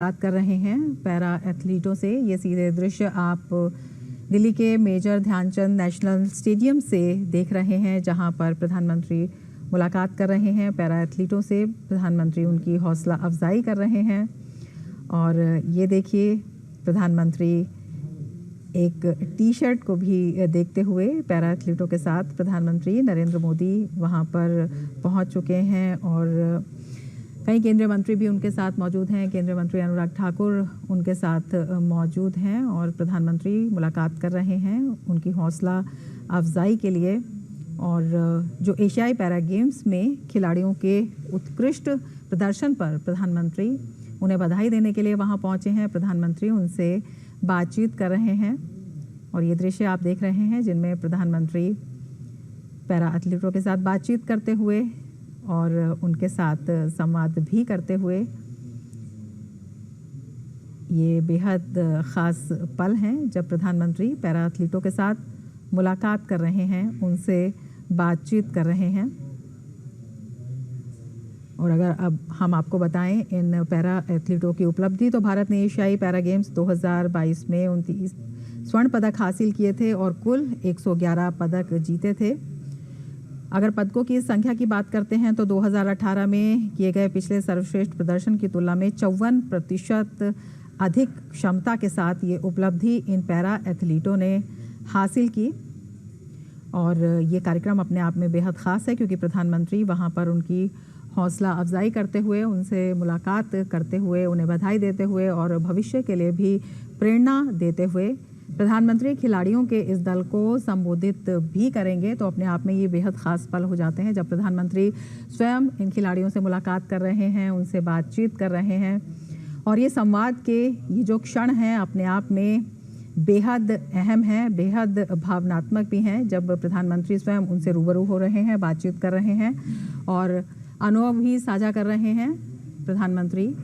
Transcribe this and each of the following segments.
बात कर रहे हैं पैरा एथलीटों से। ये सीधे दृश्य आप दिल्ली के मेजर ध्यानचंद नेशनल स्टेडियम से देख रहे हैं, जहां पर प्रधानमंत्री मुलाकात कर रहे हैं पैरा एथलीटों से। प्रधानमंत्री उनकी हौसला अफजाई कर रहे हैं और ये देखिए प्रधानमंत्री एक टी शर्ट को भी देखते हुए पैरा एथलीटों के साथ प्रधानमंत्री नरेंद्र मोदी वहां पर पहुंच चुके हैं और कई केंद्रीय मंत्री भी उनके साथ मौजूद हैं। केंद्रीय मंत्री अनुराग ठाकुर उनके साथ मौजूद हैं और प्रधानमंत्री मुलाकात कर रहे हैं उनकी हौसला अफजाई के लिए। और जो एशियाई पैरा गेम्स में खिलाड़ियों के उत्कृष्ट प्रदर्शन पर प्रधानमंत्री उन्हें बधाई देने के लिए वहां पहुंचे हैं। प्रधानमंत्री उनसे बातचीत कर रहे हैं और ये दृश्य आप देख रहे हैं जिनमें प्रधानमंत्री पैरा एथलीटों के साथ बातचीत करते हुए और उनके साथ संवाद भी करते हुए। ये बेहद ख़ास पल हैं जब प्रधानमंत्री पैरा एथलीटों के साथ मुलाकात कर रहे हैं, उनसे बातचीत कर रहे हैं। और अगर अब हम आपको बताएं इन पैरा एथलीटों की उपलब्धि, तो भारत ने एशियाई पैरा गेम्स 2022 में 29 स्वर्ण पदक हासिल किए थे और कुल 111 पदक जीते थे। अगर पदकों की संख्या की बात करते हैं तो 2018 में किए गए पिछले सर्वश्रेष्ठ प्रदर्शन की तुलना में 54% अधिक क्षमता के साथ ये उपलब्धि इन पैरा एथलीटों ने हासिल की। और ये कार्यक्रम अपने आप में बेहद ख़ास है क्योंकि प्रधानमंत्री वहाँ पर उनकी हौसला अफजाई करते हुए, उनसे मुलाकात करते हुए, उन्हें बधाई देते हुए और भविष्य के लिए भी प्रेरणा देते हुए प्रधानमंत्री खिलाड़ियों के इस दल को संबोधित भी करेंगे। तो अपने आप में ये बेहद ख़ास पल हो जाते हैं जब प्रधानमंत्री स्वयं इन खिलाड़ियों से मुलाकात कर रहे हैं, उनसे बातचीत कर रहे हैं। और ये संवाद के ये जो क्षण हैं अपने आप में बेहद अहम हैं, बेहद भावनात्मक भी हैं जब प्रधानमंत्री स्वयं उनसे रूबरू हो रहे हैं, बातचीत कर रहे हैं और अनुभव भी साझा कर रहे हैं। प्रधानमंत्री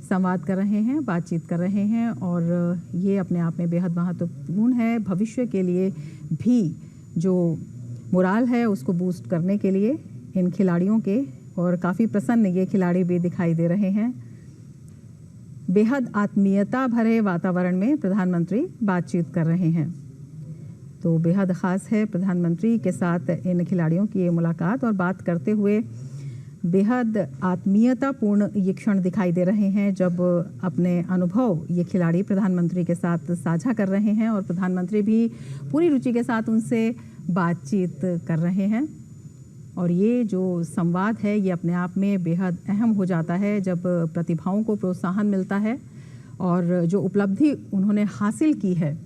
संवाद कर रहे हैं, बातचीत कर रहे हैं और ये अपने आप में बेहद महत्वपूर्ण है। भविष्य के लिए भी जो मोराल है उसको बूस्ट करने के लिए इन खिलाड़ियों के, और काफ़ी प्रसन्न ये खिलाड़ी भी दिखाई दे रहे हैं। बेहद आत्मीयता भरे वातावरण में प्रधानमंत्री बातचीत कर रहे हैं। तो बेहद ख़ास है प्रधानमंत्री के साथ इन खिलाड़ियों की ये मुलाकात और बात करते हुए बेहद आत्मीयतापूर्ण ये क्षण दिखाई दे रहे हैं जब अपने अनुभव ये खिलाड़ी प्रधानमंत्री के साथ साझा कर रहे हैं और प्रधानमंत्री भी पूरी रुचि के साथ उनसे बातचीत कर रहे हैं। और ये जो संवाद है ये अपने आप में बेहद अहम हो जाता है जब प्रतिभाओं को प्रोत्साहन मिलता है और जो उपलब्धि उन्होंने हासिल की है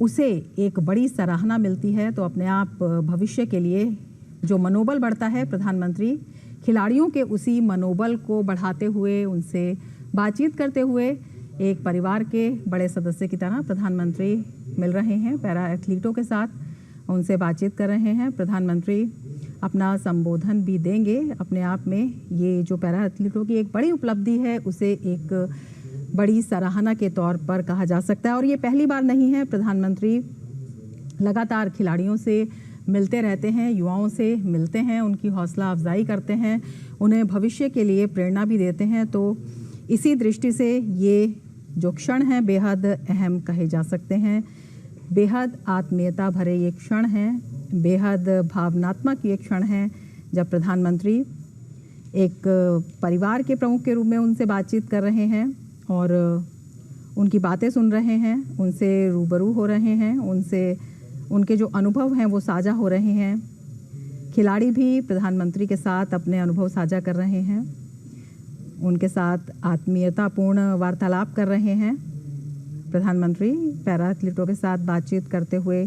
उसे एक बड़ी सराहना मिलती है। तो अपने आप भविष्य के लिए जो मनोबल बढ़ता है, प्रधानमंत्री खिलाड़ियों के उसी मनोबल को बढ़ाते हुए, उनसे बातचीत करते हुए एक परिवार के बड़े सदस्य की तरह प्रधानमंत्री मिल रहे हैं पैरा एथलीटों के साथ, उनसे बातचीत कर रहे हैं। प्रधानमंत्री अपना संबोधन भी देंगे। अपने आप में ये जो पैरा एथलीटों की एक बड़ी उपलब्धि है उसे एक बड़ी सराहना के तौर पर कहा जा सकता है। और ये पहली बार नहीं है, प्रधानमंत्री लगातार खिलाड़ियों से मिलते रहते हैं, युवाओं से मिलते हैं, उनकी हौसला अफजाई करते हैं, उन्हें भविष्य के लिए प्रेरणा भी देते हैं। तो इसी दृष्टि से ये जो क्षण हैं बेहद अहम कहे जा सकते हैं। बेहद आत्मीयता भरे ये क्षण हैं, बेहद भावनात्मक ये क्षण हैं जब प्रधानमंत्री एक परिवार के प्रमुख के रूप में उनसे बातचीत कर रहे हैं और उनकी बातें सुन रहे हैं, उनसे रूबरू हो रहे हैं, उनसे उनके जो अनुभव हैं वो साझा हो रहे हैं। खिलाड़ी भी प्रधानमंत्री के साथ अपने अनुभव साझा कर रहे हैं, उनके साथ आत्मीयतापूर्ण वार्तालाप कर रहे हैं। प्रधानमंत्री पैरा एथलीटों के साथ बातचीत करते हुए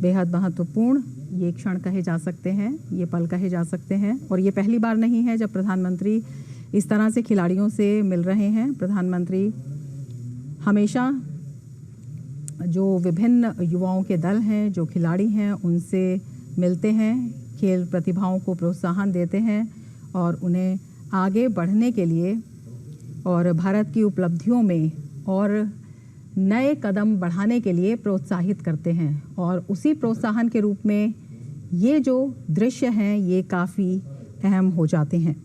बेहद महत्वपूर्ण ये क्षण कहे जा सकते हैं, ये पल कहे जा सकते हैं। और ये पहली बार नहीं है जब प्रधानमंत्री इस तरह से खिलाड़ियों से मिल रहे हैं। प्रधानमंत्री हमेशा जो विभिन्न युवाओं के दल हैं, जो खिलाड़ी हैं, उनसे मिलते हैं, खेल प्रतिभाओं को प्रोत्साहन देते हैं और उन्हें आगे बढ़ने के लिए और भारत की उपलब्धियों में और नए कदम बढ़ाने के लिए प्रोत्साहित करते हैं। और उसी प्रोत्साहन के रूप में ये जो दृश्य हैं ये काफ़ी अहम हो जाते हैं।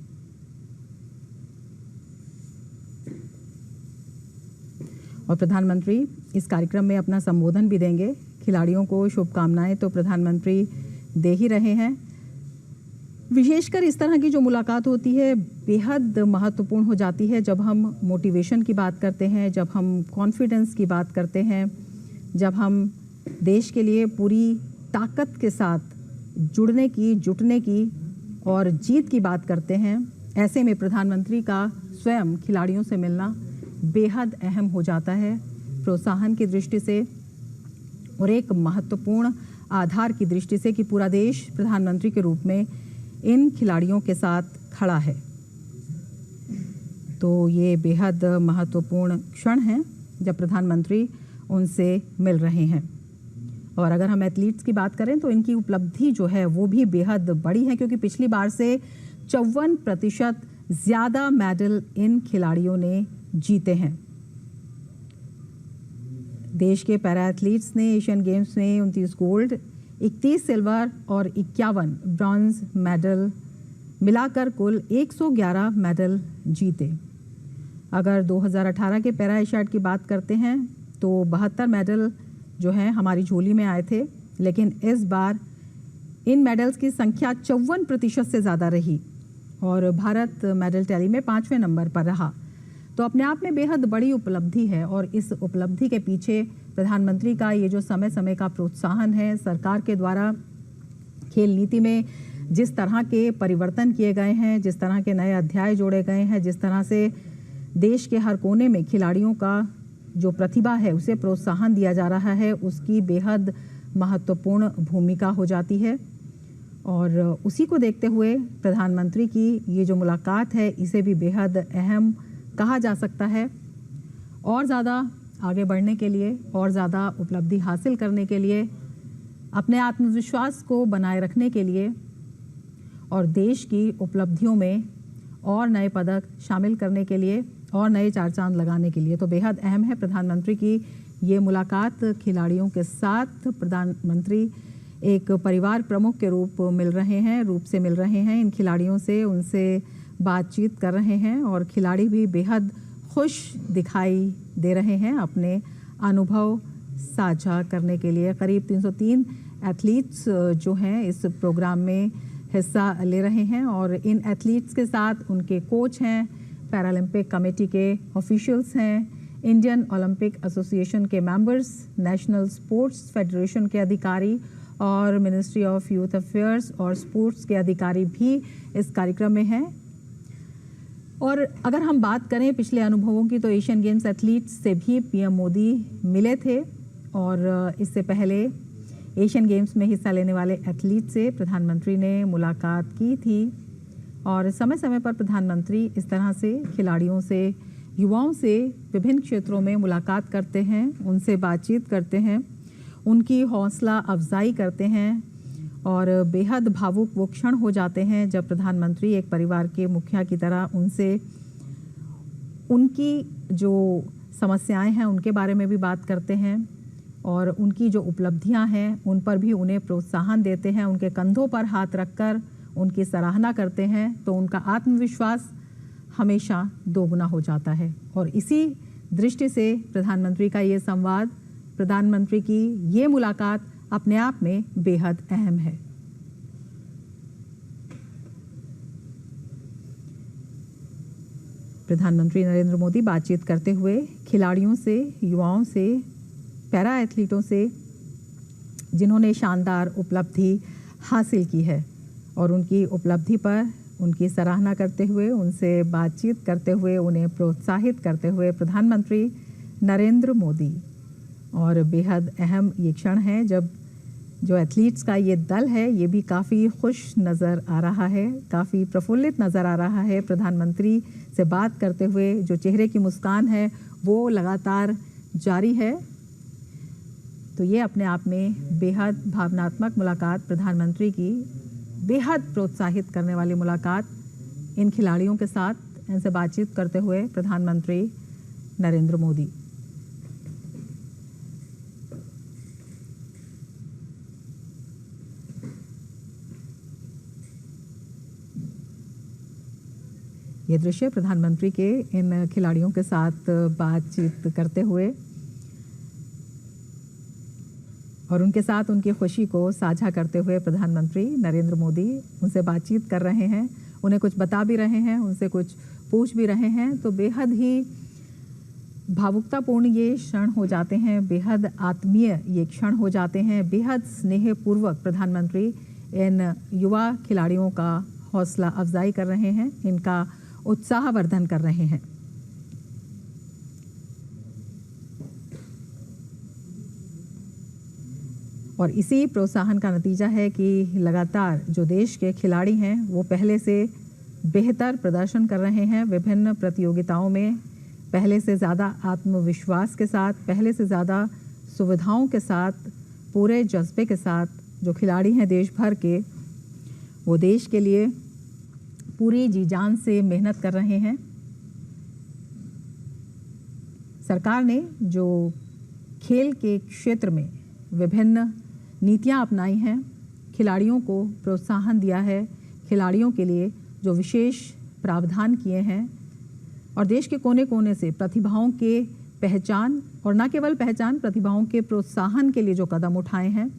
और प्रधानमंत्री इस कार्यक्रम में अपना संबोधन भी देंगे। खिलाड़ियों को शुभकामनाएं तो प्रधानमंत्री दे ही रहे हैं। विशेषकर इस तरह की जो मुलाकात होती है बेहद महत्वपूर्ण हो जाती है जब हम मोटिवेशन की बात करते हैं, जब हम कॉन्फिडेंस की बात करते हैं, जब हम देश के लिए पूरी ताकत के साथ जुटने की और जीत की बात करते हैं। ऐसे में प्रधानमंत्री का स्वयं खिलाड़ियों से मिलना बेहद अहम हो जाता है, प्रोत्साहन की दृष्टि से और एक महत्वपूर्ण आधार की दृष्टि से कि पूरा देश प्रधानमंत्री के रूप में इन खिलाड़ियों के साथ खड़ा है। तो ये बेहद महत्वपूर्ण क्षण है जब प्रधानमंत्री उनसे मिल रहे हैं। और अगर हम एथलीट्स की बात करें तो इनकी उपलब्धि जो है वो भी बेहद बड़ी है, क्योंकि पिछली बार से 54% ज़्यादा मेडल इन खिलाड़ियों ने जीते हैं। देश के पैरा एथलीट्स ने एशियन गेम्स में 29 गोल्ड, 31 सिल्वर और 51 ब्रॉन्ज मेडल मिलाकर कुल 111 मेडल जीते। अगर 2018 के पैरा एशियाड की बात करते हैं तो 72 मेडल जो हैं हमारी झोली में आए थे, लेकिन इस बार इन मेडल्स की संख्या 54% से ज़्यादा रही और भारत मेडल टैली में 5वें नंबर पर रहा। तो अपने आप में बेहद बड़ी उपलब्धि है और इस उपलब्धि के पीछे प्रधानमंत्री का ये जो समय समय का प्रोत्साहन है, सरकार के द्वारा खेल नीति में जिस तरह के परिवर्तन किए गए हैं, जिस तरह के नए अध्याय जोड़े गए हैं, जिस तरह से देश के हर कोने में खिलाड़ियों का जो प्रतिभा है उसे प्रोत्साहन दिया जा रहा है, उसकी बेहद महत्वपूर्ण भूमिका हो जाती है। और उसी को देखते हुए प्रधानमंत्री की ये जो मुलाकात है इसे भी बेहद अहम कहा जा सकता है। और ज़्यादा आगे बढ़ने के लिए और ज़्यादा उपलब्धि हासिल करने के लिए, अपने आत्मविश्वास को बनाए रखने के लिए और देश की उपलब्धियों में और नए पदक शामिल करने के लिए और नए चार चांद लगाने के लिए तो बेहद अहम है प्रधानमंत्री की ये मुलाकात खिलाड़ियों के साथ। प्रधानमंत्री एक परिवार प्रमुख के रूप से मिल रहे हैं इन खिलाड़ियों से, उनसे बातचीत कर रहे हैं और खिलाड़ी भी बेहद खुश दिखाई दे रहे हैं अपने अनुभव साझा करने के लिए। करीब 303 एथलीट्स जो हैं इस प्रोग्राम में हिस्सा ले रहे हैं और इन एथलीट्स के साथ उनके कोच हैं, पैरालंपिक कमेटी के ऑफिशियल्स हैं, इंडियन ओलंपिक एसोसिएशन के मेंबर्स, नेशनल स्पोर्ट्स फेडरेशन के अधिकारी और मिनिस्ट्री ऑफ यूथ अफेयर्स और स्पोर्ट्स के अधिकारी भी इस कार्यक्रम में हैं। और अगर हम बात करें पिछले अनुभवों की तो एशियन गेम्स एथलीट्स से भी पीएम मोदी मिले थे और इससे पहले एशियन गेम्स में हिस्सा लेने वाले एथलीट से प्रधानमंत्री ने मुलाकात की थी। और समय समय पर प्रधानमंत्री इस तरह से खिलाड़ियों से, युवाओं से विभिन्न क्षेत्रों में मुलाकात करते हैं, उनसे बातचीत करते हैं, उनकी हौसला अफजाई करते हैं और बेहद भावुक वो क्षण हो जाते हैं जब प्रधानमंत्री एक परिवार के मुखिया की तरह उनसे उनकी जो समस्याएं हैं उनके बारे में भी बात करते हैं और उनकी जो उपलब्धियां हैं उन पर भी उन्हें प्रोत्साहन देते हैं, उनके कंधों पर हाथ रखकर उनकी सराहना करते हैं तो उनका आत्मविश्वास हमेशा दोगुना हो जाता है। और इसी दृष्टि से प्रधानमंत्री का ये संवाद, प्रधानमंत्री की ये मुलाकात अपने आप में बेहद अहम है। प्रधानमंत्री नरेंद्र मोदी बातचीत करते हुए खिलाड़ियों से, युवाओं से, पैरा एथलीटों से जिन्होंने शानदार उपलब्धि हासिल की है और उनकी उपलब्धि पर उनकी सराहना करते हुए, उनसे बातचीत करते हुए, उन्हें प्रोत्साहित करते हुए प्रधानमंत्री नरेंद्र मोदी। और बेहद अहम ये क्षण है जब जो एथलीट्स का ये दल है ये भी काफ़ी खुश नज़र आ रहा है, काफ़ी प्रफुल्लित नज़र आ रहा है। प्रधानमंत्री से बात करते हुए जो चेहरे की मुस्कान है वो लगातार जारी है। तो ये अपने आप में बेहद भावनात्मक मुलाकात, प्रधानमंत्री की बेहद प्रोत्साहित करने वाली मुलाकात इन खिलाड़ियों के साथ, इनसे बातचीत करते हुए प्रधानमंत्री नरेंद्र मोदी। ये दृश्य प्रधानमंत्री के इन खिलाड़ियों के साथ बातचीत करते हुए और उनके साथ उनकी खुशी को साझा करते हुए प्रधानमंत्री नरेंद्र मोदी उनसे बातचीत कर रहे हैं, उन्हें कुछ बता भी रहे हैं, उनसे कुछ पूछ भी रहे हैं। तो बेहद ही भावुकतापूर्ण ये क्षण हो जाते हैं, बेहद आत्मीय ये क्षण हो जाते हैं। बेहद स्नेहपूर्वक प्रधानमंत्री इन युवा खिलाड़ियों का हौसला अफजाई कर रहे हैं, इनका उत्साहवर्धन कर रहे हैं। और इसी प्रोत्साहन का नतीजा है कि लगातार जो देश के खिलाड़ी हैं वो पहले से बेहतर प्रदर्शन कर रहे हैं विभिन्न प्रतियोगिताओं में, पहले से ज़्यादा आत्मविश्वास के साथ, पहले से ज़्यादा सुविधाओं के साथ, पूरे जज्बे के साथ जो खिलाड़ी हैं देश भर के, वो देश के लिए पूरी जी जान से मेहनत कर रहे हैं। सरकार ने जो खेल के क्षेत्र में विभिन्न नीतियां अपनाई हैं, खिलाड़ियों को प्रोत्साहन दिया है, खिलाड़ियों के लिए जो विशेष प्रावधान किए हैं और देश के कोने कोने से प्रतिभाओं के पहचान और न केवल पहचान, प्रतिभाओं के प्रोत्साहन के लिए जो कदम उठाए हैं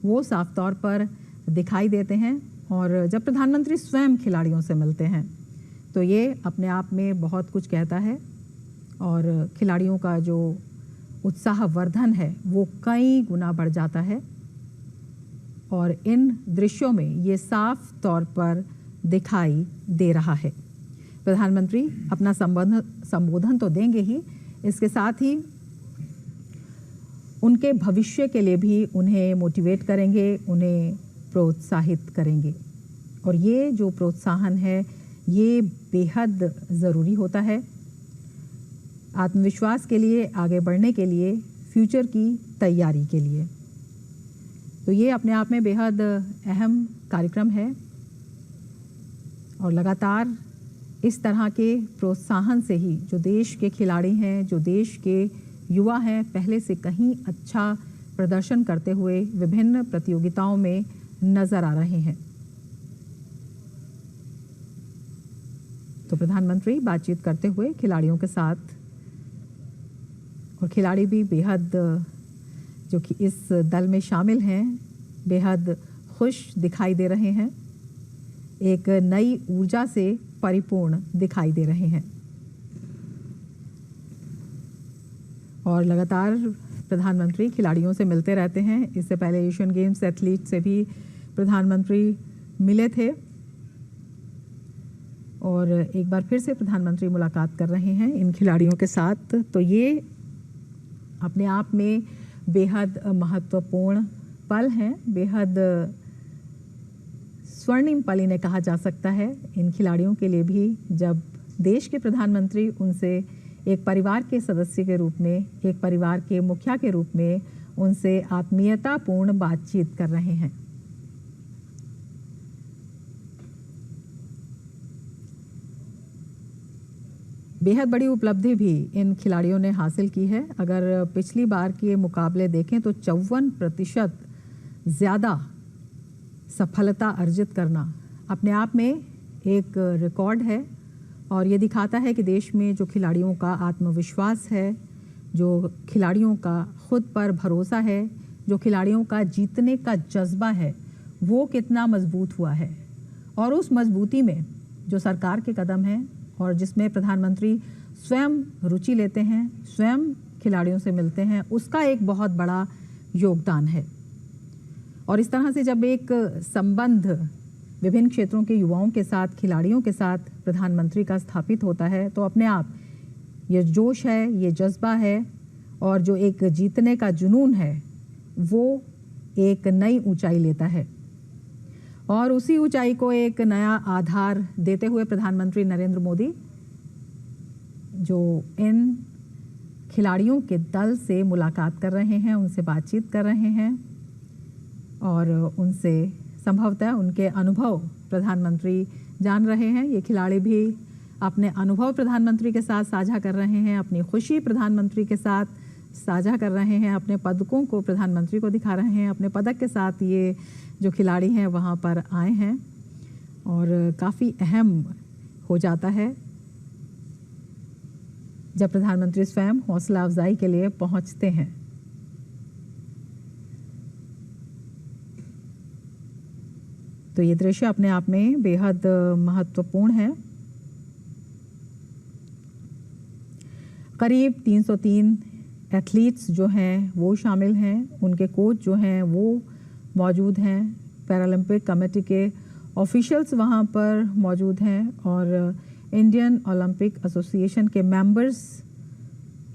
वो साफ तौर पर दिखाई देते हैं। और जब प्रधानमंत्री स्वयं खिलाड़ियों से मिलते हैं तो ये अपने आप में बहुत कुछ कहता है और खिलाड़ियों का जो उत्साहवर्धन है वो कई गुना बढ़ जाता है। और इन दृश्यों में ये साफ तौर पर दिखाई दे रहा है। प्रधानमंत्री अपना संबोधन तो देंगे ही, इसके साथ ही उनके भविष्य के लिए भी उन्हें मोटिवेट करेंगे, उन्हें प्रोत्साहित करेंगे। और ये जो प्रोत्साहन है ये बेहद ज़रूरी होता है आत्मविश्वास के लिए, आगे बढ़ने के लिए, फ्यूचर की तैयारी के लिए। तो ये अपने आप में बेहद अहम कार्यक्रम है और लगातार इस तरह के प्रोत्साहन से ही जो देश के खिलाड़ी हैं, जो देश के युवा हैं, पहले से कहीं अच्छा प्रदर्शन करते हुए विभिन्न प्रतियोगिताओं में नजर आ रहे हैं। तो प्रधानमंत्री बातचीत करते हुए खिलाड़ियों के साथ, और खिलाड़ी भी बेहद जो कि इस दल में शामिल हैं बेहद खुश दिखाई दे रहे हैं, एक नई ऊर्जा से परिपूर्ण दिखाई दे रहे हैं। और लगातार प्रधानमंत्री खिलाड़ियों से मिलते रहते हैं। इससे पहले एशियन गेम्स एथलीट से भी प्रधानमंत्री मिले थे और एक बार फिर से प्रधानमंत्री मुलाकात कर रहे हैं इन खिलाड़ियों के साथ। तो ये अपने आप में बेहद महत्वपूर्ण पल हैं, बेहद स्वर्णिम पल इन्हें कहा जा सकता है इन खिलाड़ियों के लिए भी, जब देश के प्रधानमंत्री उनसे एक परिवार के सदस्य के रूप में, एक परिवार के मुखिया के रूप में उनसे आत्मीयतापूर्ण बातचीत कर रहे हैं। बेहद बड़ी उपलब्धि भी इन खिलाड़ियों ने हासिल की है। अगर पिछली बार के मुकाबले देखें तो 54% ज़्यादा सफलता अर्जित करना अपने आप में एक रिकॉर्ड है और ये दिखाता है कि देश में जो खिलाड़ियों का आत्मविश्वास है, जो खिलाड़ियों का खुद पर भरोसा है, जो खिलाड़ियों का जीतने का जज्बा है, वो कितना मजबूत हुआ है। और उस मजबूती में जो सरकार के कदम हैं और जिसमें प्रधानमंत्री स्वयं रुचि लेते हैं, स्वयं खिलाड़ियों से मिलते हैं, उसका एक बहुत बड़ा योगदान है। और इस तरह से जब एक संबंध विभिन्न क्षेत्रों के युवाओं के साथ, खिलाड़ियों के साथ प्रधानमंत्री का स्थापित होता है तो अपने आप ये जोश है, ये जज्बा है और जो एक जीतने का जुनून है वो एक नई ऊंचाई लेता है। और उसी ऊंचाई को एक नया आधार देते हुए प्रधानमंत्री नरेंद्र मोदी जो इन खिलाड़ियों के दल से मुलाकात कर रहे हैं, उनसे बातचीत कर रहे हैं और उनसे संभवतः उनके अनुभव प्रधानमंत्री जान रहे हैं। ये खिलाड़ी भी अपने अनुभव प्रधानमंत्री के साथ साझा कर रहे हैं, अपनी खुशी प्रधानमंत्री के साथ साझा कर रहे हैं, अपने पदकों को प्रधानमंत्री को दिखा रहे हैं। अपने पदक के साथ ये जो खिलाड़ी हैं वहाँ पर आए हैं और काफ़ी अहम हो जाता है जब प्रधानमंत्री स्वयं हौसला अफजाई के लिए पहुंचते हैं। तो ये दृश्य अपने आप में बेहद महत्वपूर्ण है। करीब 303 एथलीट्स जो हैं वो शामिल हैं, उनके कोच जो हैं वो मौजूद हैं, पैरालंपिक कमेटी के ऑफिशियल्स वहाँ पर मौजूद हैं और इंडियन ओलंपिक एसोसिएशन के मेंबर्स,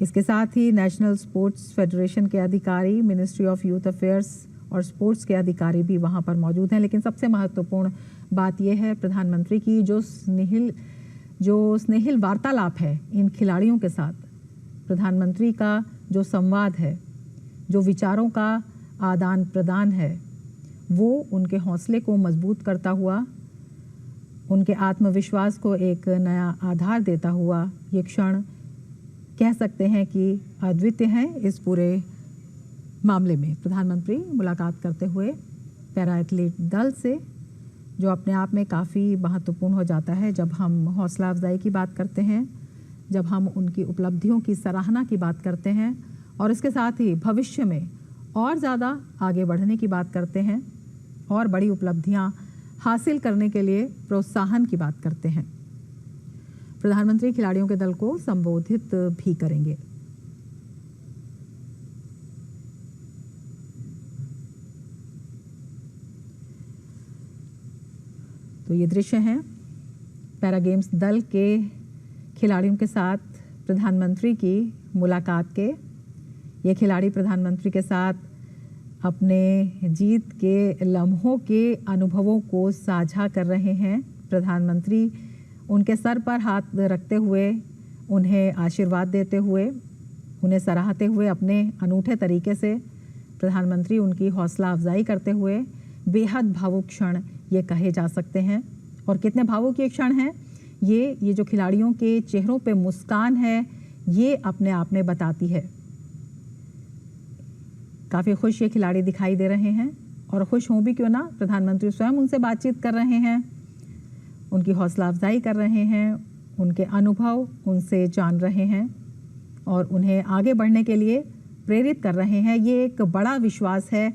इसके साथ ही नेशनल स्पोर्ट्स फेडरेशन के अधिकारी, मिनिस्ट्री ऑफ यूथ अफेयर्स और स्पोर्ट्स के अधिकारी भी वहाँ पर मौजूद हैं। लेकिन सबसे महत्वपूर्ण बात यह है प्रधानमंत्री की जो स्नेहिल वार्तालाप है इन खिलाड़ियों के साथ, प्रधानमंत्री का जो संवाद है, जो विचारों का आदान प्रदान है, वो उनके हौसले को मजबूत करता हुआ, उनके आत्मविश्वास को एक नया आधार देता हुआ ये क्षण कह सकते हैं कि अद्वितीय है। इस पूरे मामले में प्रधानमंत्री मुलाकात करते हुए पैरा एथलीट दल से, जो अपने आप में काफ़ी महत्वपूर्ण हो जाता है जब हम हौसला अफजाई की बात करते हैं, जब हम उनकी उपलब्धियों की सराहना की बात करते हैं और इसके साथ ही भविष्य में और ज़्यादा आगे बढ़ने की बात करते हैं और बड़ी उपलब्धियां हासिल करने के लिए प्रोत्साहन की बात करते हैं। प्रधानमंत्री खिलाड़ियों के दल को संबोधित भी करेंगे। तो ये दृश्य हैं पैरा गेम्स दल के खिलाड़ियों के साथ प्रधानमंत्री की मुलाकात के। ये खिलाड़ी प्रधानमंत्री के साथ अपने जीत के लम्हों के अनुभवों को साझा कर रहे हैं। प्रधानमंत्री उनके सर पर हाथ रखते हुए, उन्हें आशीर्वाद देते हुए, उन्हें सराहते हुए अपने अनूठे तरीके से प्रधानमंत्री उनकी हौसला अफजाई करते हुए बेहद भावुक क्षण ये कहे जा सकते हैं। और कितने भावुक ये क्षण हैं, ये जो खिलाड़ियों के चेहरों पे मुस्कान है, ये अपने आप में बताती है। काफ़ी खुश ये खिलाड़ी दिखाई दे रहे हैं और खुश हों भी क्यों ना, प्रधानमंत्री स्वयं उनसे बातचीत कर रहे हैं, उनकी हौसला अफजाई कर रहे हैं, उनके अनुभव उनसे जान रहे हैं और उन्हें आगे बढ़ने के लिए प्रेरित कर रहे हैं। ये एक बड़ा विश्वास है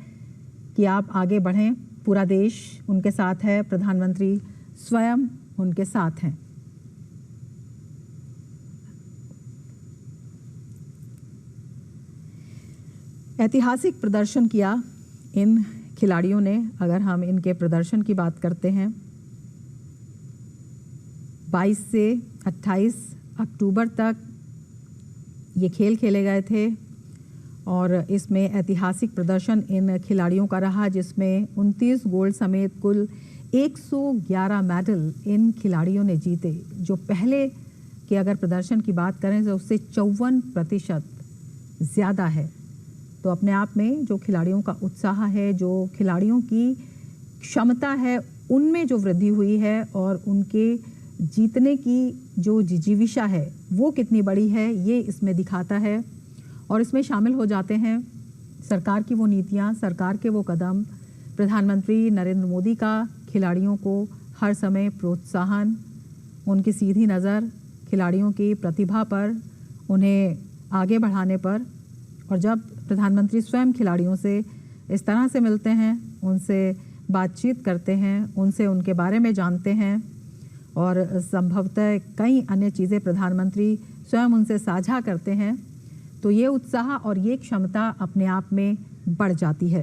कि आप आगे बढ़ें, पूरा देश उनके साथ है, प्रधानमंत्री स्वयं उनके साथ हैं। ऐतिहासिक प्रदर्शन किया इन खिलाड़ियों ने। अगर हम इनके प्रदर्शन की बात करते हैं, 22 से 28 अक्टूबर तक ये खेल खेले गए थे और इसमें ऐतिहासिक प्रदर्शन इन खिलाड़ियों का रहा, जिसमें 29 गोल्ड समेत कुल 111 मेडल इन खिलाड़ियों ने जीते, जो पहले के अगर प्रदर्शन की बात करें तो उससे 54% ज़्यादा है। तो अपने आप में जो खिलाड़ियों का उत्साह है, जो खिलाड़ियों की क्षमता है, उनमें जो वृद्धि हुई है और उनके जीतने की जो जिजीविषा है वो कितनी बड़ी है, ये इसमें दिखाता है। और इसमें शामिल हो जाते हैं सरकार की वो नीतियाँ, सरकार के वो कदम, प्रधानमंत्री नरेंद्र मोदी का खिलाड़ियों को हर समय प्रोत्साहन, उनकी सीधी नज़र खिलाड़ियों की प्रतिभा पर, उन्हें आगे बढ़ाने पर। और जब प्रधानमंत्री स्वयं खिलाड़ियों से इस तरह से मिलते हैं, उनसे बातचीत करते हैं, उनसे उनके बारे में जानते हैं और संभवतः कई अन्य चीज़ें प्रधानमंत्री स्वयं उनसे साझा करते हैं, तो ये उत्साह और ये क्षमता अपने आप में बढ़ जाती है।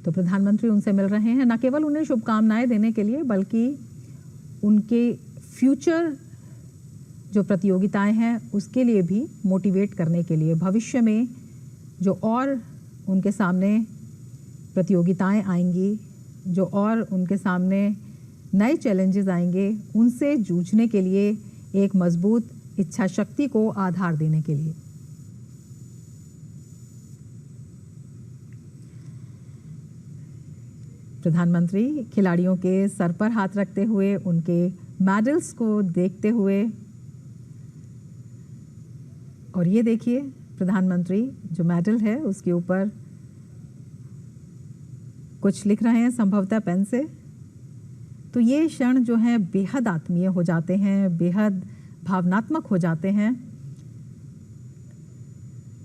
तो प्रधानमंत्री उनसे मिल रहे हैं, न केवल उन्हें शुभकामनाएं देने के लिए, बल्कि उनके फ्यूचर जो प्रतियोगिताएं हैं उसके लिए भी मोटिवेट करने के लिए, भविष्य में जो और उनके सामने प्रतियोगिताएं आएंगी, जो और उनके सामने नए चैलेंजेस आएंगे, उनसे जूझने के लिए एक मजबूत इच्छा शक्ति को आधार देने के लिए। प्रधानमंत्री खिलाड़ियों के सर पर हाथ रखते हुए, उनके मेडल्स को देखते हुए, और ये देखिए प्रधानमंत्री जो मेडल है उसके ऊपर कुछ लिख रहे हैं संभवतः पेन से। तो ये क्षण जो हैं बेहद आत्मीय हो जाते हैं, बेहद भावनात्मक हो जाते हैं।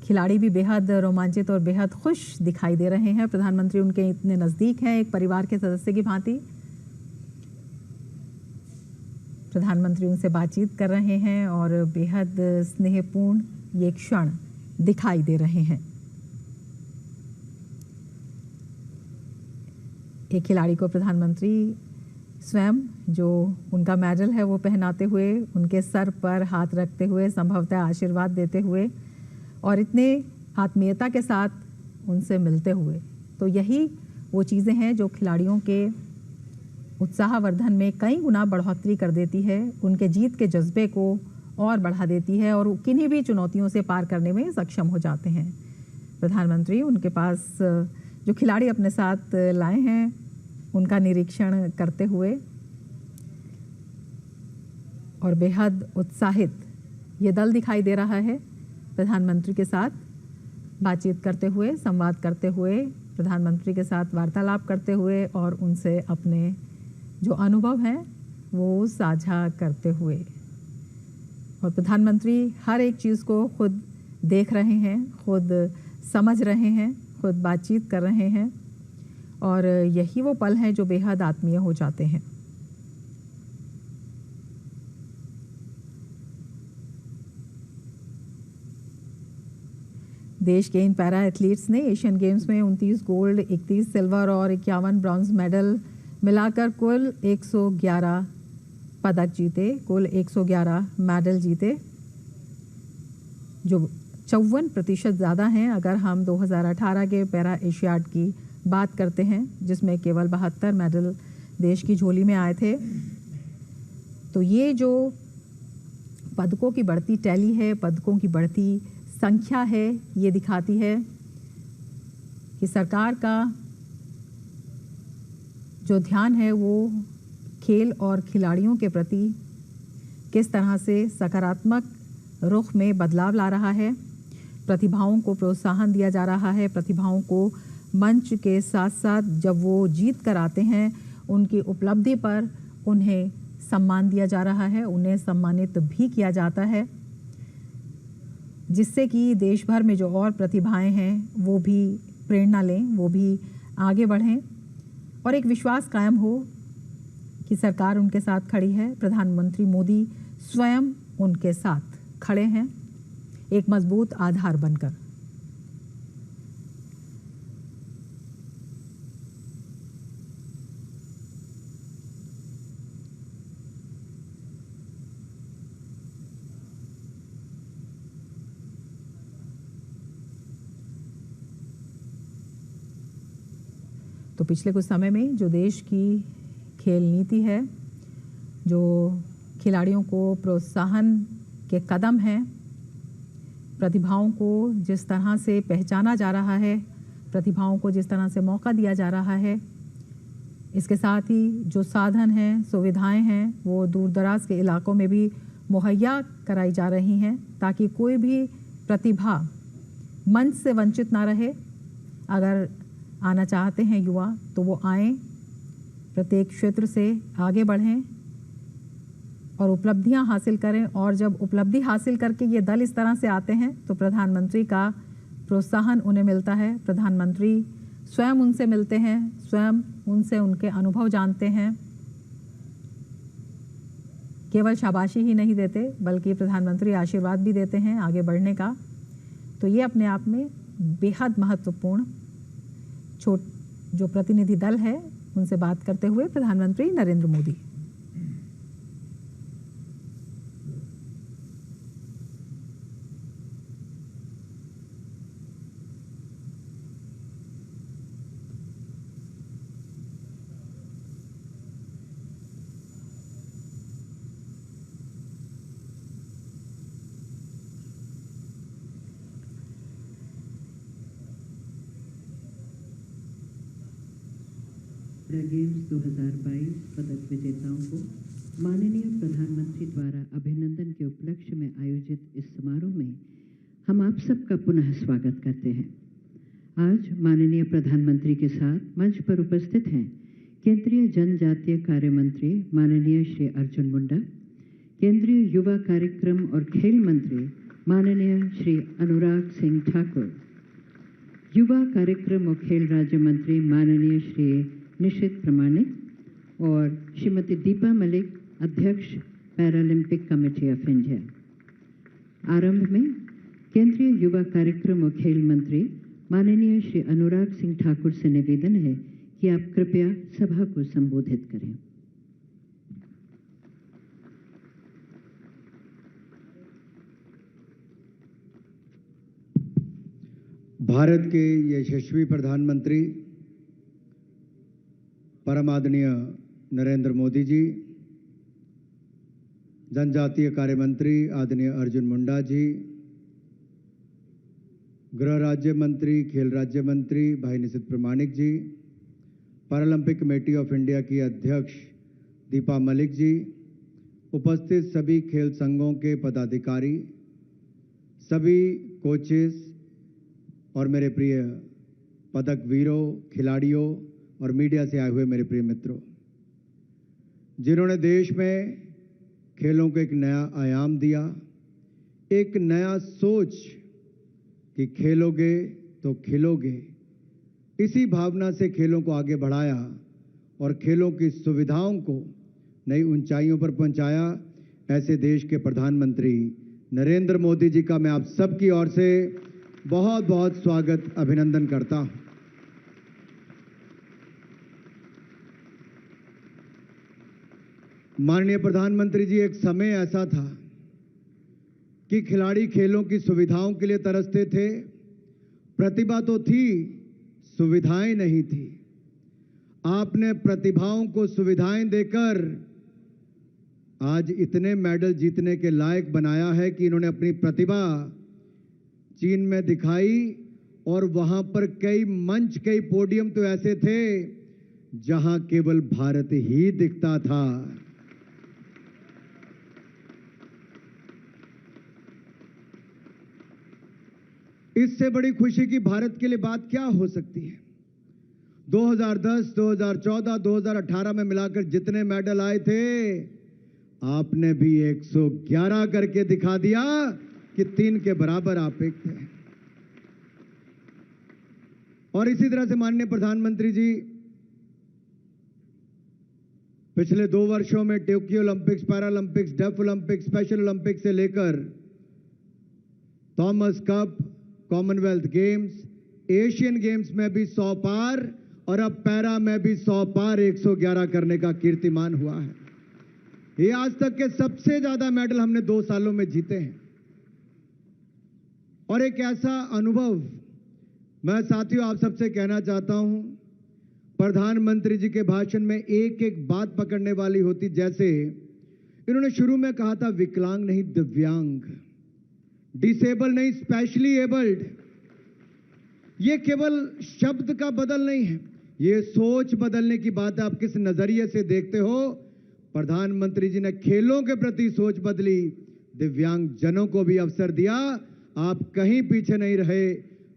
खिलाड़ी भी बेहद रोमांचित और बेहद खुश दिखाई दे रहे हैं। प्रधानमंत्री उनके इतने नज़दीक हैं, एक परिवार के सदस्य की भांति। प्रधानमंत्री उनसे बातचीत कर रहे हैं और बेहद स्नेहपूर्ण ये क्षण दिखाई दे रहे हैं। एक खिलाड़ी को प्रधानमंत्री स्वयं जो उनका मेडल है वो पहनाते हुए, उनके सर पर हाथ रखते हुए, संभवतः आशीर्वाद देते हुए और इतने आत्मीयता के साथ उनसे मिलते हुए। तो यही वो चीज़ें हैं जो खिलाड़ियों के उत्साहवर्धन में कई गुना बढ़ोतरी कर देती है, उनके जीत के जज्बे को और बढ़ा देती है और किन्हीं भी चुनौतियों से पार करने में सक्षम हो जाते हैं। प्रधानमंत्री उनके पास जो खिलाड़ी अपने साथ लाए हैं उनका निरीक्षण करते हुए और बेहद उत्साहित ये दल दिखाई दे रहा है। प्रधानमंत्री के साथ बातचीत करते हुए, संवाद करते हुए, प्रधानमंत्री के साथ वार्तालाप करते हुए और उनसे अपने जो अनुभव हैं वो साझा करते हुए। और प्रधानमंत्री हर एक चीज़ को खुद देख रहे हैं, खुद समझ रहे हैं, खुद बातचीत कर रहे हैं और यही वो पल हैं जो बेहद आत्मीय हो जाते हैं। देश के इन पैरा एथलीट्स ने एशियन गेम्स में 29 गोल्ड, 31 सिल्वर और 51 ब्रॉन्ज मेडल मिलाकर कुल 111 पदक जीते, कुल 111 मेडल जीते, जो 54% ज़्यादा हैं अगर हम 2018 के पैरा एशियाड की बात करते हैं जिसमें केवल 72 मेडल देश की झोली में आए थे। तो ये जो पदकों की बढ़ती टैली है, पदकों की बढ़ती संख्या है, ये दिखाती है कि सरकार का जो ध्यान है वो खेल और खिलाड़ियों के प्रति किस तरह से सकारात्मक रुख में बदलाव ला रहा है। प्रतिभाओं को प्रोत्साहन दिया जा रहा है, प्रतिभाओं को मंच के साथ साथ जब वो जीत कर आते हैं उनकी उपलब्धि पर उन्हें सम्मान दिया जा रहा है, उन्हें सम्मानित भी किया जाता है, जिससे कि देश भर में जो और प्रतिभाएं हैं वो भी प्रेरणा लें, वो भी आगे बढ़ें और एक विश्वास कायम हो कि सरकार उनके साथ खड़ी है। प्रधानमंत्री मोदी स्वयं उनके साथ खड़े हैं एक मजबूत आधार बनकर। तो पिछले कुछ समय में जो देश की खेल नीति है, जो खिलाड़ियों को प्रोत्साहन के कदम हैं, प्रतिभाओं को जिस तरह से पहचाना जा रहा है, प्रतिभाओं को जिस तरह से मौका दिया जा रहा है, इसके साथ ही जो साधन हैं, सुविधाएं हैं, वो दूर दराज के इलाकों में भी मुहैया कराई जा रही हैं ताकि कोई भी प्रतिभा मंच से वंचित ना रहे। अगर आना चाहते हैं युवा तो वो आएं, प्रत्येक क्षेत्र से आगे बढ़ें और उपलब्धियां हासिल करें। और जब उपलब्धि हासिल करके ये दल इस तरह से आते हैं तो प्रधानमंत्री का प्रोत्साहन उन्हें मिलता है। प्रधानमंत्री स्वयं उनसे मिलते हैं, स्वयं उनसे उनके अनुभव जानते हैं, केवल शाबाशी ही नहीं देते बल्कि प्रधानमंत्री आशीर्वाद भी देते हैं आगे बढ़ने का। तो ये अपने आप में बेहद महत्वपूर्ण जो प्रतिनिधि दल है उनसे बात करते हुए प्रधानमंत्री नरेंद्र मोदी। पैरा गेम्स 2022 पदक विजेताओं को माननीय प्रधानमंत्री द्वारा अभिनंदन के उपलक्ष्य में आयोजित इस समारोह में हम आप सबका पुनः स्वागत करते हैं। आज माननीय प्रधानमंत्री के साथ मंच पर उपस्थित हैं केंद्रीय जनजातीय कार्य मंत्री माननीय श्री अर्जुन मुंडा, केंद्रीय युवा कार्यक्रम और खेल मंत्री माननीय श्री अनुराग सिंह ठाकुर, युवा कार्यक्रम और खेल राज्य मंत्री माननीय श्री निशित प्रमाणिक और श्रीमती दीपा मलिक, अध्यक्ष पैरालंपिक कमेटी ऑफ इंडिया। आरंभ में केंद्रीय युवा कार्यक्रम और खेल मंत्री माननीय श्री अनुराग सिंह ठाकुर से निवेदन है कि आप कृपया सभा को संबोधित करें। भारत के यशस्वी प्रधानमंत्री परम आदरणीय नरेंद्र मोदी जी, जनजातीय कार्य मंत्री आदरणीय अर्जुन मुंडा जी, गृह राज्य मंत्री, खेल राज्य मंत्री भाई निशित प्रमाणिक जी, पैरालंपिक कमेटी ऑफ इंडिया की अध्यक्ष दीपा मलिक जी, उपस्थित सभी खेल संघों के पदाधिकारी, सभी कोचेस और मेरे प्रिय पदक वीरों, खिलाड़ियों और मीडिया से आए हुए मेरे प्रिय मित्रों, जिन्होंने देश में खेलों को एक नया आयाम दिया, एक नया सोच कि खेलोगे तो खिलोगे, इसी भावना से खेलों को आगे बढ़ाया और खेलों की सुविधाओं को नई ऊंचाइयों पर पहुंचाया। ऐसे देश के प्रधानमंत्री नरेंद्र मोदी जी का मैं आप सबकी ओर से बहुत बहुत स्वागत, अभिनंदन करता हूं। माननीय प्रधानमंत्री जी, एक समय ऐसा था कि खिलाड़ी खेलों की सुविधाओं के लिए तरसते थे। प्रतिभा तो थी, सुविधाएं नहीं थी। आपने प्रतिभाओं को सुविधाएं देकर आज इतने मेडल जीतने के लायक बनाया है कि इन्होंने अपनी प्रतिभा चीन में दिखाई और वहां पर कई मंच, कई पोडियम तो ऐसे थे जहां केवल भारत ही दिखता था। इससे बड़ी खुशी की भारत के लिए बात क्या हो सकती है। 2010, 2014, 2018 में मिलाकर जितने मेडल आए थे, आपने भी 111 करके दिखा दिया कि 3 के बराबर आप एक थे। और इसी तरह से माननीय प्रधानमंत्री जी, पिछले 2 वर्षों में Tokyo Olympics, Paralympics, deaf Olympics, Special Olympics से लेकर Thomas Cup, Commonwealth Games, Asian Games में भी 100 पार और अब पैरा में भी 100 पार 111 करने का कीर्तिमान हुआ है। ये आज तक के सबसे ज्यादा मेडल हमने 2 सालों में जीते हैं। और एक ऐसा अनुभव मैं साथियों आप सबसे कहना चाहता हूं, प्रधानमंत्री जी के भाषण में एक एक बात पकड़ने वाली होती। जैसे इन्होंने शुरू में कहा था विकलांग नहीं दिव्यांग, डिसेबल नहीं स्पेशली एबल्ड। ये केवल शब्द का बदल नहीं है, ये सोच बदलने की बात है। आप किस नजरिए से देखते हो। प्रधानमंत्री जी ने खेलों के प्रति सोच बदली, दिव्यांग जनों को भी अवसर दिया। आप कहीं पीछे नहीं रहे।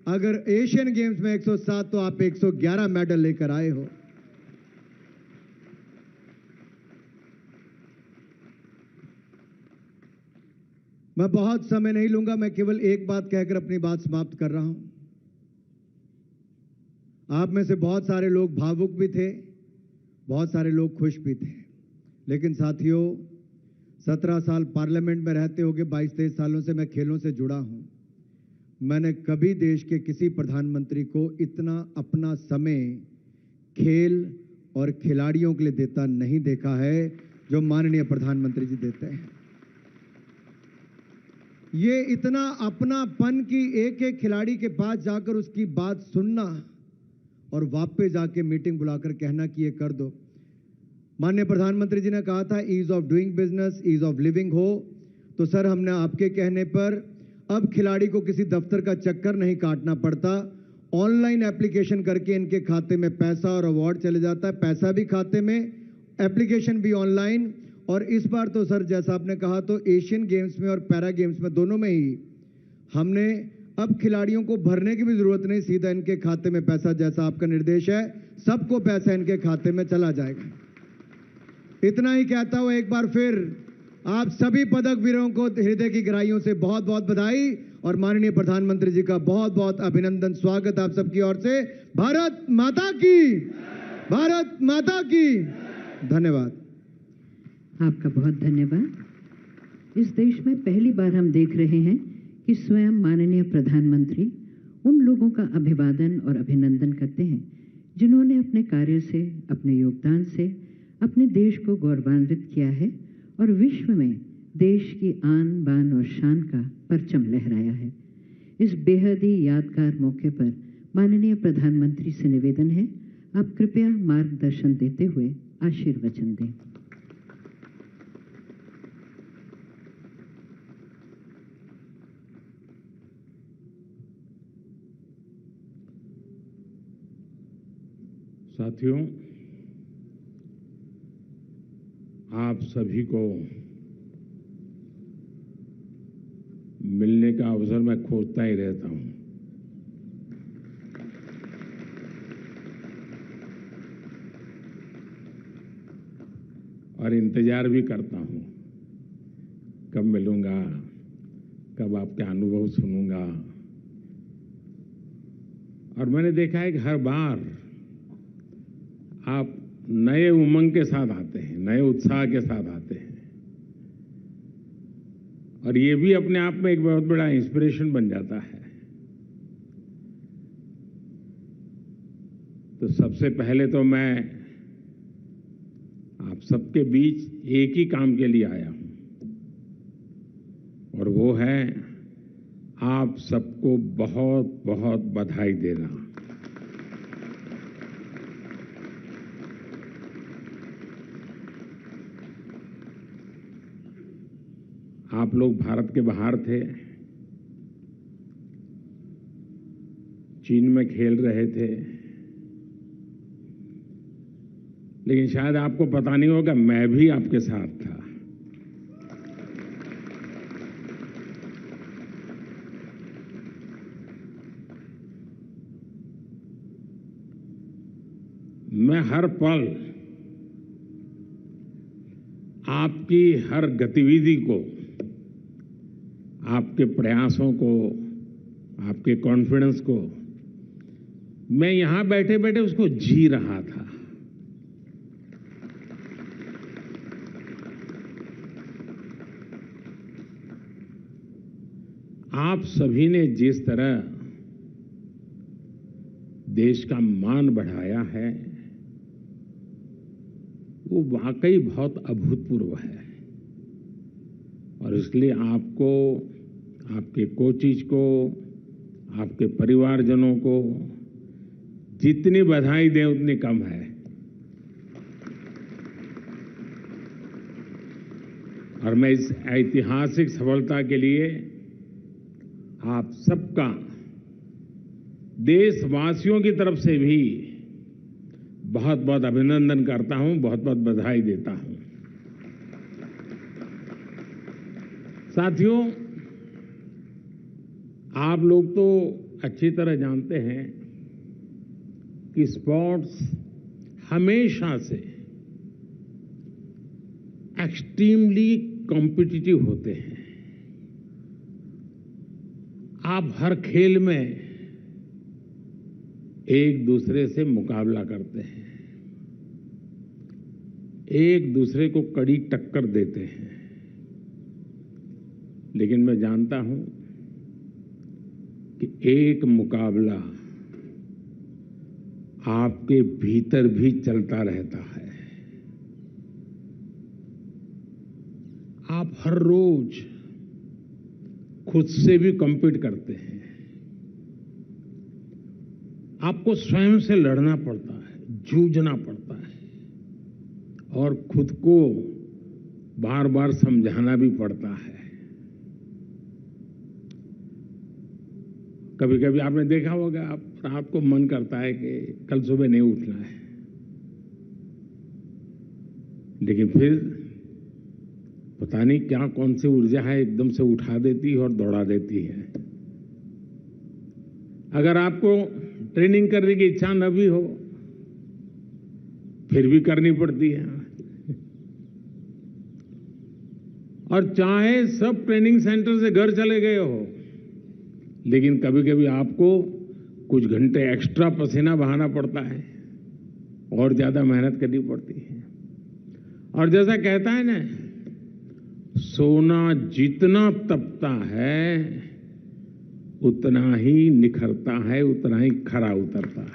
अगर एशियन गेम्स में 107 तो आप 111 मेडल लेकर आए हो। मैं बहुत समय नहीं लूंगा, मैं केवल एक बात कहकर अपनी बात समाप्त कर रहा हूं। आप में से बहुत सारे लोग भावुक भी थे, बहुत सारे लोग खुश भी थे। लेकिन साथियों, 17 साल पार्लियामेंट में रहते होगे, 22-23 सालों से मैं खेलों से जुड़ा हूं। मैंने कभी देश के किसी प्रधानमंत्री को इतना अपना समय खेल और खिलाड़ियों के लिए देता नहीं देखा है जो माननीय प्रधानमंत्री जी देते हैं। ये इतना अपनापन की एक एक खिलाड़ी के पास जाकर उसकी बात सुनना और वापस जाके मीटिंग बुलाकर कहना कि ये कर दो। माननीय प्रधानमंत्री जी ने कहा था ease of doing business, ease of living हो, तो सर हमने आपके कहने पर अब खिलाड़ी को किसी दफ्तर का चक्कर नहीं काटना पड़ता। ऑनलाइन एप्लीकेशन करके इनके खाते में पैसा और अवार्ड चले जाता है, पैसा भी खाते में, एप्लीकेशन भी ऑनलाइन। और इस बार तो सर जैसा आपने कहा तो एशियन गेम्स में और पैरा गेम्स में दोनों में ही हमने अब खिलाड़ियों को भरने की भी जरूरत नहीं, सीधा इनके खाते में पैसा, जैसा आपका निर्देश है, सबको पैसा इनके खाते में चला जाएगा। इतना ही कहता हूं, एक बार फिर आप सभी पदक वीरों को हृदय की गहराइयों से बहुत बहुत बधाई और माननीय प्रधानमंत्री जी का बहुत बहुत अभिनंदन। स्वागत आप सबकी ओर से। भारत माता की, भारत माता की। धन्यवाद। आपका बहुत धन्यवाद। इस देश में पहली बार हम देख रहे हैं कि स्वयं माननीय प्रधानमंत्री उन लोगों का अभिवादन और अभिनंदन करते हैं जिन्होंने अपने कार्य से, अपने योगदान से अपने देश को गौरवान्वित किया है और विश्व में देश की आन बान और शान का परचम लहराया है। इस बेहद ही यादगार मौके पर माननीय प्रधानमंत्री से निवेदन है, आप कृपया मार्गदर्शन देते हुए आशीर्वचन दें। साथियों, आप सभी को मिलने का अवसर मैं खोजता ही रहता हूं। और इंतजार भी करता हूं कब मिलूंगा, कब आपके अनुभव सुनूंगा। और मैंने देखा है कि हर बार आप नए उमंग के साथ आते हैं, नए उत्साह के साथ आते हैं, और ये भी अपने आप में एक बहुत बड़ा इंस्पिरेशन बन जाता है। तो सबसे पहले तो मैं आप सबके बीच एक ही काम के लिए आया हूं, और वो है आप सबको बहुत बहुत बधाई देना। आप लोग भारत के बाहर थे, चीन में खेल रहे थे, लेकिन शायद आपको पता नहीं होगा मैं भी आपके साथ था। मैं हर पल आपकी हर गतिविधि को, आपके प्रयासों को, आपके कॉन्फिडेंस को, मैं यहां बैठे बैठे उसको जी रहा था। आप सभी ने जिस तरह देश का मान बढ़ाया है वो वाकई बहुत अभूतपूर्व है, और इसलिए आपको, आपके कोचिज को, आपके परिवारजनों को जितनी बधाई दें उतनी कम है। और मैं इस ऐतिहासिक सफलता के लिए आप सबका, देशवासियों की तरफ से भी बहुत बहुत अभिनंदन करता हूं, बहुत बहुत बधाई देता हूं। साथियों, आप लोग तो अच्छी तरह जानते हैं कि स्पोर्ट्स हमेशा से एक्सट्रीमली कॉम्पिटिटिव होते हैं। आप हर खेल में एक दूसरे से मुकाबला करते हैं, एक दूसरे को कड़ी टक्कर देते हैं, लेकिन मैं जानता हूं कि एक मुकाबला आपके भीतर भी चलता रहता है। आप हर रोज खुद से भी कॉम्पीट करते हैं। आपको स्वयं से लड़ना पड़ता है, जूझना पड़ता है, और खुद को बार बार समझाना भी पड़ता है। कभी कभी आपने देखा होगा, आप रात को मन करता है कि कल सुबह नहीं उठना है, लेकिन फिर पता नहीं क्या, कौन सी ऊर्जा है एकदम से उठा देती है और दौड़ा देती है। अगर आपको ट्रेनिंग करने की इच्छा न भी हो, फिर भी करनी पड़ती है। और चाहे सब ट्रेनिंग सेंटर से घर चले गए हो, लेकिन कभी कभी आपको कुछ घंटे एक्स्ट्रा पसीना बहाना पड़ता है और ज्यादा मेहनत करनी पड़ती है। और जैसा कहता है ना, सोना जितना तपता है उतना ही निखरता है, उतना ही खरा उतरता है।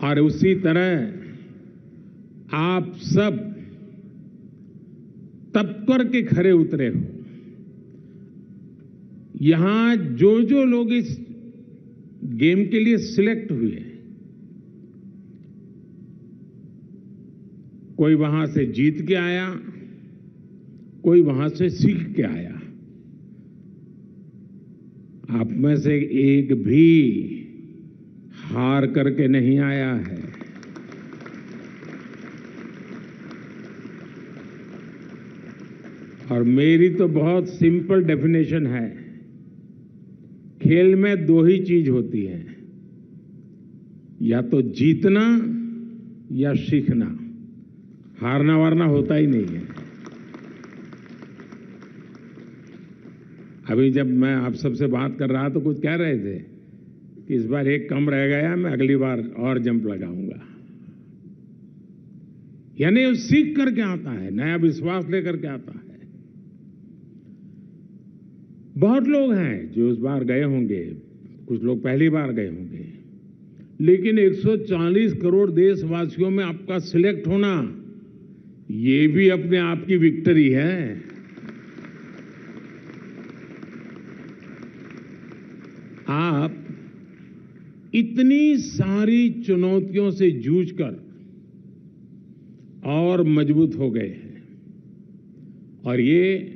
और उसी तरह आप सब तप करके खरे उतरे हो। यहां जो जो लोग इस गेम के लिए सिलेक्ट हुए, कोई वहां से जीत के आया, कोई वहां से सीख के आया। आप में से एक भी हार करके नहीं आया है। और मेरी तो बहुत सिंपल डेफिनेशन है, खेल में दो ही चीज होती है, या तो जीतना या सीखना। हारना वारना होता ही नहीं है। अभी जब मैं आप सबसे बात कर रहा तो कुछ कह रहे थे कि इस बार एक कम रह गया, मैं अगली बार और जंप लगाऊंगा। यानी वो सीख करके आता है, नया विश्वास लेकर के आता है। बहुत लोग हैं जो इस बार गए होंगे, कुछ लोग पहली बार गए होंगे, लेकिन 140 करोड़ देशवासियों में आपका सिलेक्ट होना, ये भी अपने आप की विक्ट्री है। आप इतनी सारी चुनौतियों से जूझकर और मजबूत हो गए हैं। और ये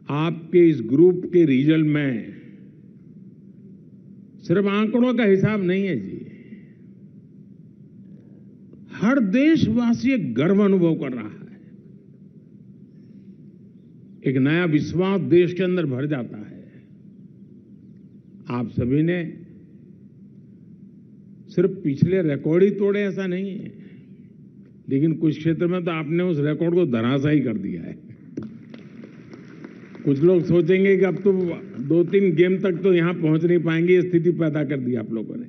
आपके इस ग्रुप के रिजल्ट में सिर्फ आंकड़ों का हिसाब नहीं है जी। हर देशवासी एक गर्व अनुभव कर रहा है, एक नया विश्वास देश के अंदर भर जाता है। आप सभी ने सिर्फ पिछले रिकॉर्ड ही तोड़े ऐसा नहीं है, लेकिन कुछ क्षेत्र में तो आपने उस रिकॉर्ड को धराशायी कर दिया है। कुछ लोग सोचेंगे कि अब तो 2-3 गेम तक तो यहां पहुंच नहीं पाएंगे, ये स्थिति पैदा कर दी आप लोगों ने।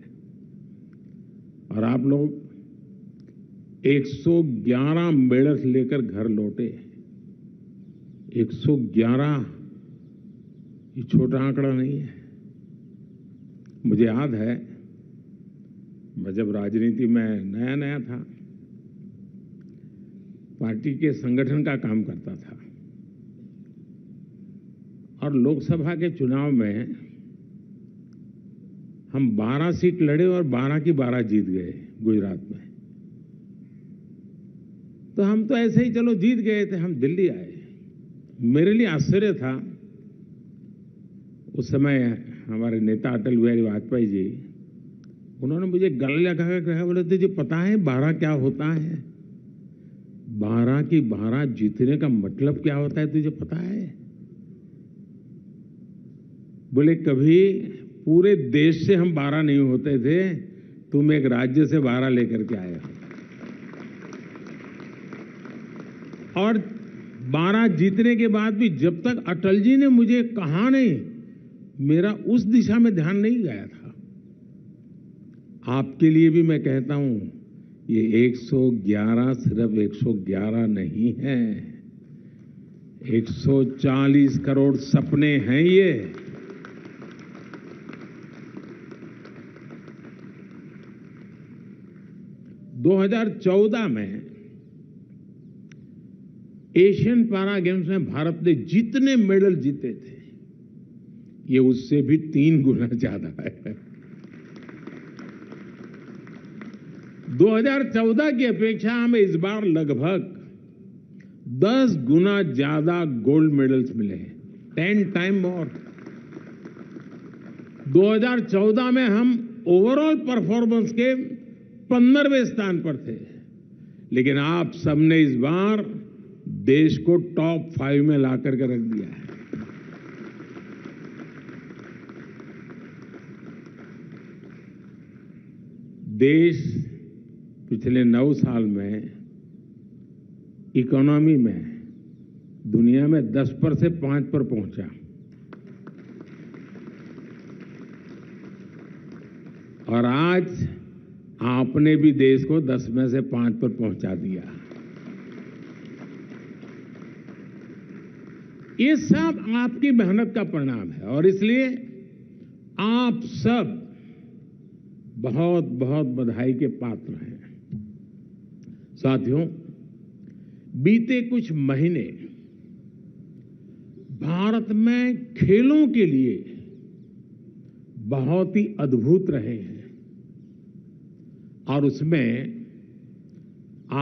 और आप लोग 111 मेडल्स लेकर घर लौटे। 111 ये छोटा आंकड़ा नहीं है। मुझे याद है, मैं जब राजनीति में नया नया था, पार्टी के संगठन का काम करता था, और लोकसभा के चुनाव में हम 12 सीट लड़े और 12 की 12 जीत गए गुजरात में। तो हम तो ऐसे ही चलो जीत गए थे, हम दिल्ली आए। मेरे लिए आश्चर्य था, उस समय हमारे नेता अटल बिहारी वाजपेयी जी, उन्होंने मुझे गले लगा कर कहा, बोले तुझे पता है 12 क्या होता है? 12 की 12 जीतने का मतलब क्या होता है तुझे पता है? बोले कभी पूरे देश से हम 12 नहीं होते थे, तुम एक राज्य से 12 लेकर के आए हो। और 12 जीतने के बाद भी जब तक अटल जी ने मुझे कहा नहीं, मेरा उस दिशा में ध्यान नहीं गया था। आपके लिए भी मैं कहता हूं, ये 111 सिर्फ 111 नहीं है, 140 करोड़ सपने हैं ये। - 2014 में एशियन पैरा गेम्स में भारत ने जितने मेडल जीते थे, ये उससे भी 3 गुना ज्यादा है। 2014 की अपेक्षा हमें इस बार लगभग 10 गुना ज्यादा गोल्ड मेडल्स मिले हैं, 10 टाइम मोर। 2014 में हम ओवरऑल परफॉर्मेंस के 15वें स्थान पर थे, लेकिन आप सबने इस बार देश को टॉप 5 में ला करके रख दिया है। देश पिछले 9 साल में इकोनॉमी में दुनिया में 10 पर से 5 पर पहुंचा और आज आपने भी देश को 10 में से 5 पर पहुंचा दिया। ये सब आपकी मेहनत का परिणाम है और इसलिए आप सब बहुत बहुत बधाई के पात्र हैं। साथियों, बीते कुछ महीने भारत में खेलों के लिए बहुत ही अद्भुत रहे हैं और उसमें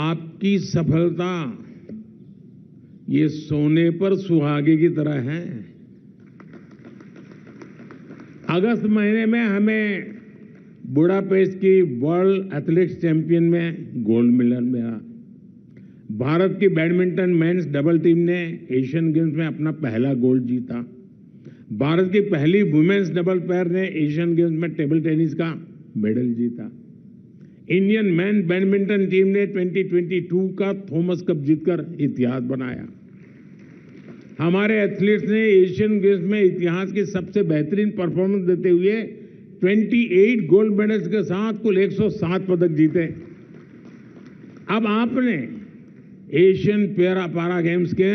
आपकी सफलता ये सोने पर सुहागे की तरह है। अगस्त महीने में हमें बुडापेस्ट की वर्ल्ड एथलेटिक्स चैंपियन में गोल्ड मेडल मिला। भारत की बैडमिंटन मेंस डबल टीम ने एशियन गेम्स में अपना पहला गोल्ड जीता। भारत की पहली वुमेन्स डबल पेयर ने एशियन गेम्स में टेबल टेनिस का मेडल जीता। इंडियन मेन बैडमिंटन टीम ने 2022 का थॉमस कप जीतकर इतिहास बनाया। हमारे एथलीट्स ने एशियन गेम्स में इतिहास की सबसे बेहतरीन परफॉर्मेंस देते हुए 28 गोल्ड मेडल्स के साथ कुल 107 पदक जीते। अब आपने एशियन पैरा गेम्स के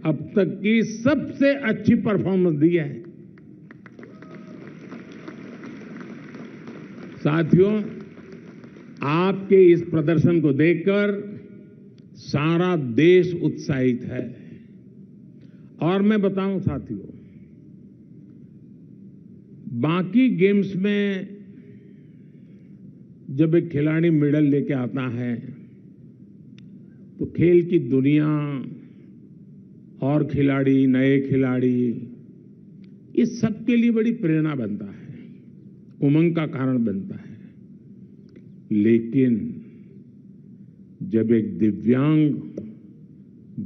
अब तक की सबसे अच्छी परफॉर्मेंस दी है। साथियों, आपके इस प्रदर्शन को देखकर सारा देश उत्साहित है और मैं बताऊं साथियों, बाकी गेम्स में जब एक खिलाड़ी मेडल लेके आता है तो खेल की दुनिया और खिलाड़ी, नए खिलाड़ी, इस सब के लिए बड़ी प्रेरणा बनता है, उमंग का कारण बनता है। लेकिन जब एक दिव्यांग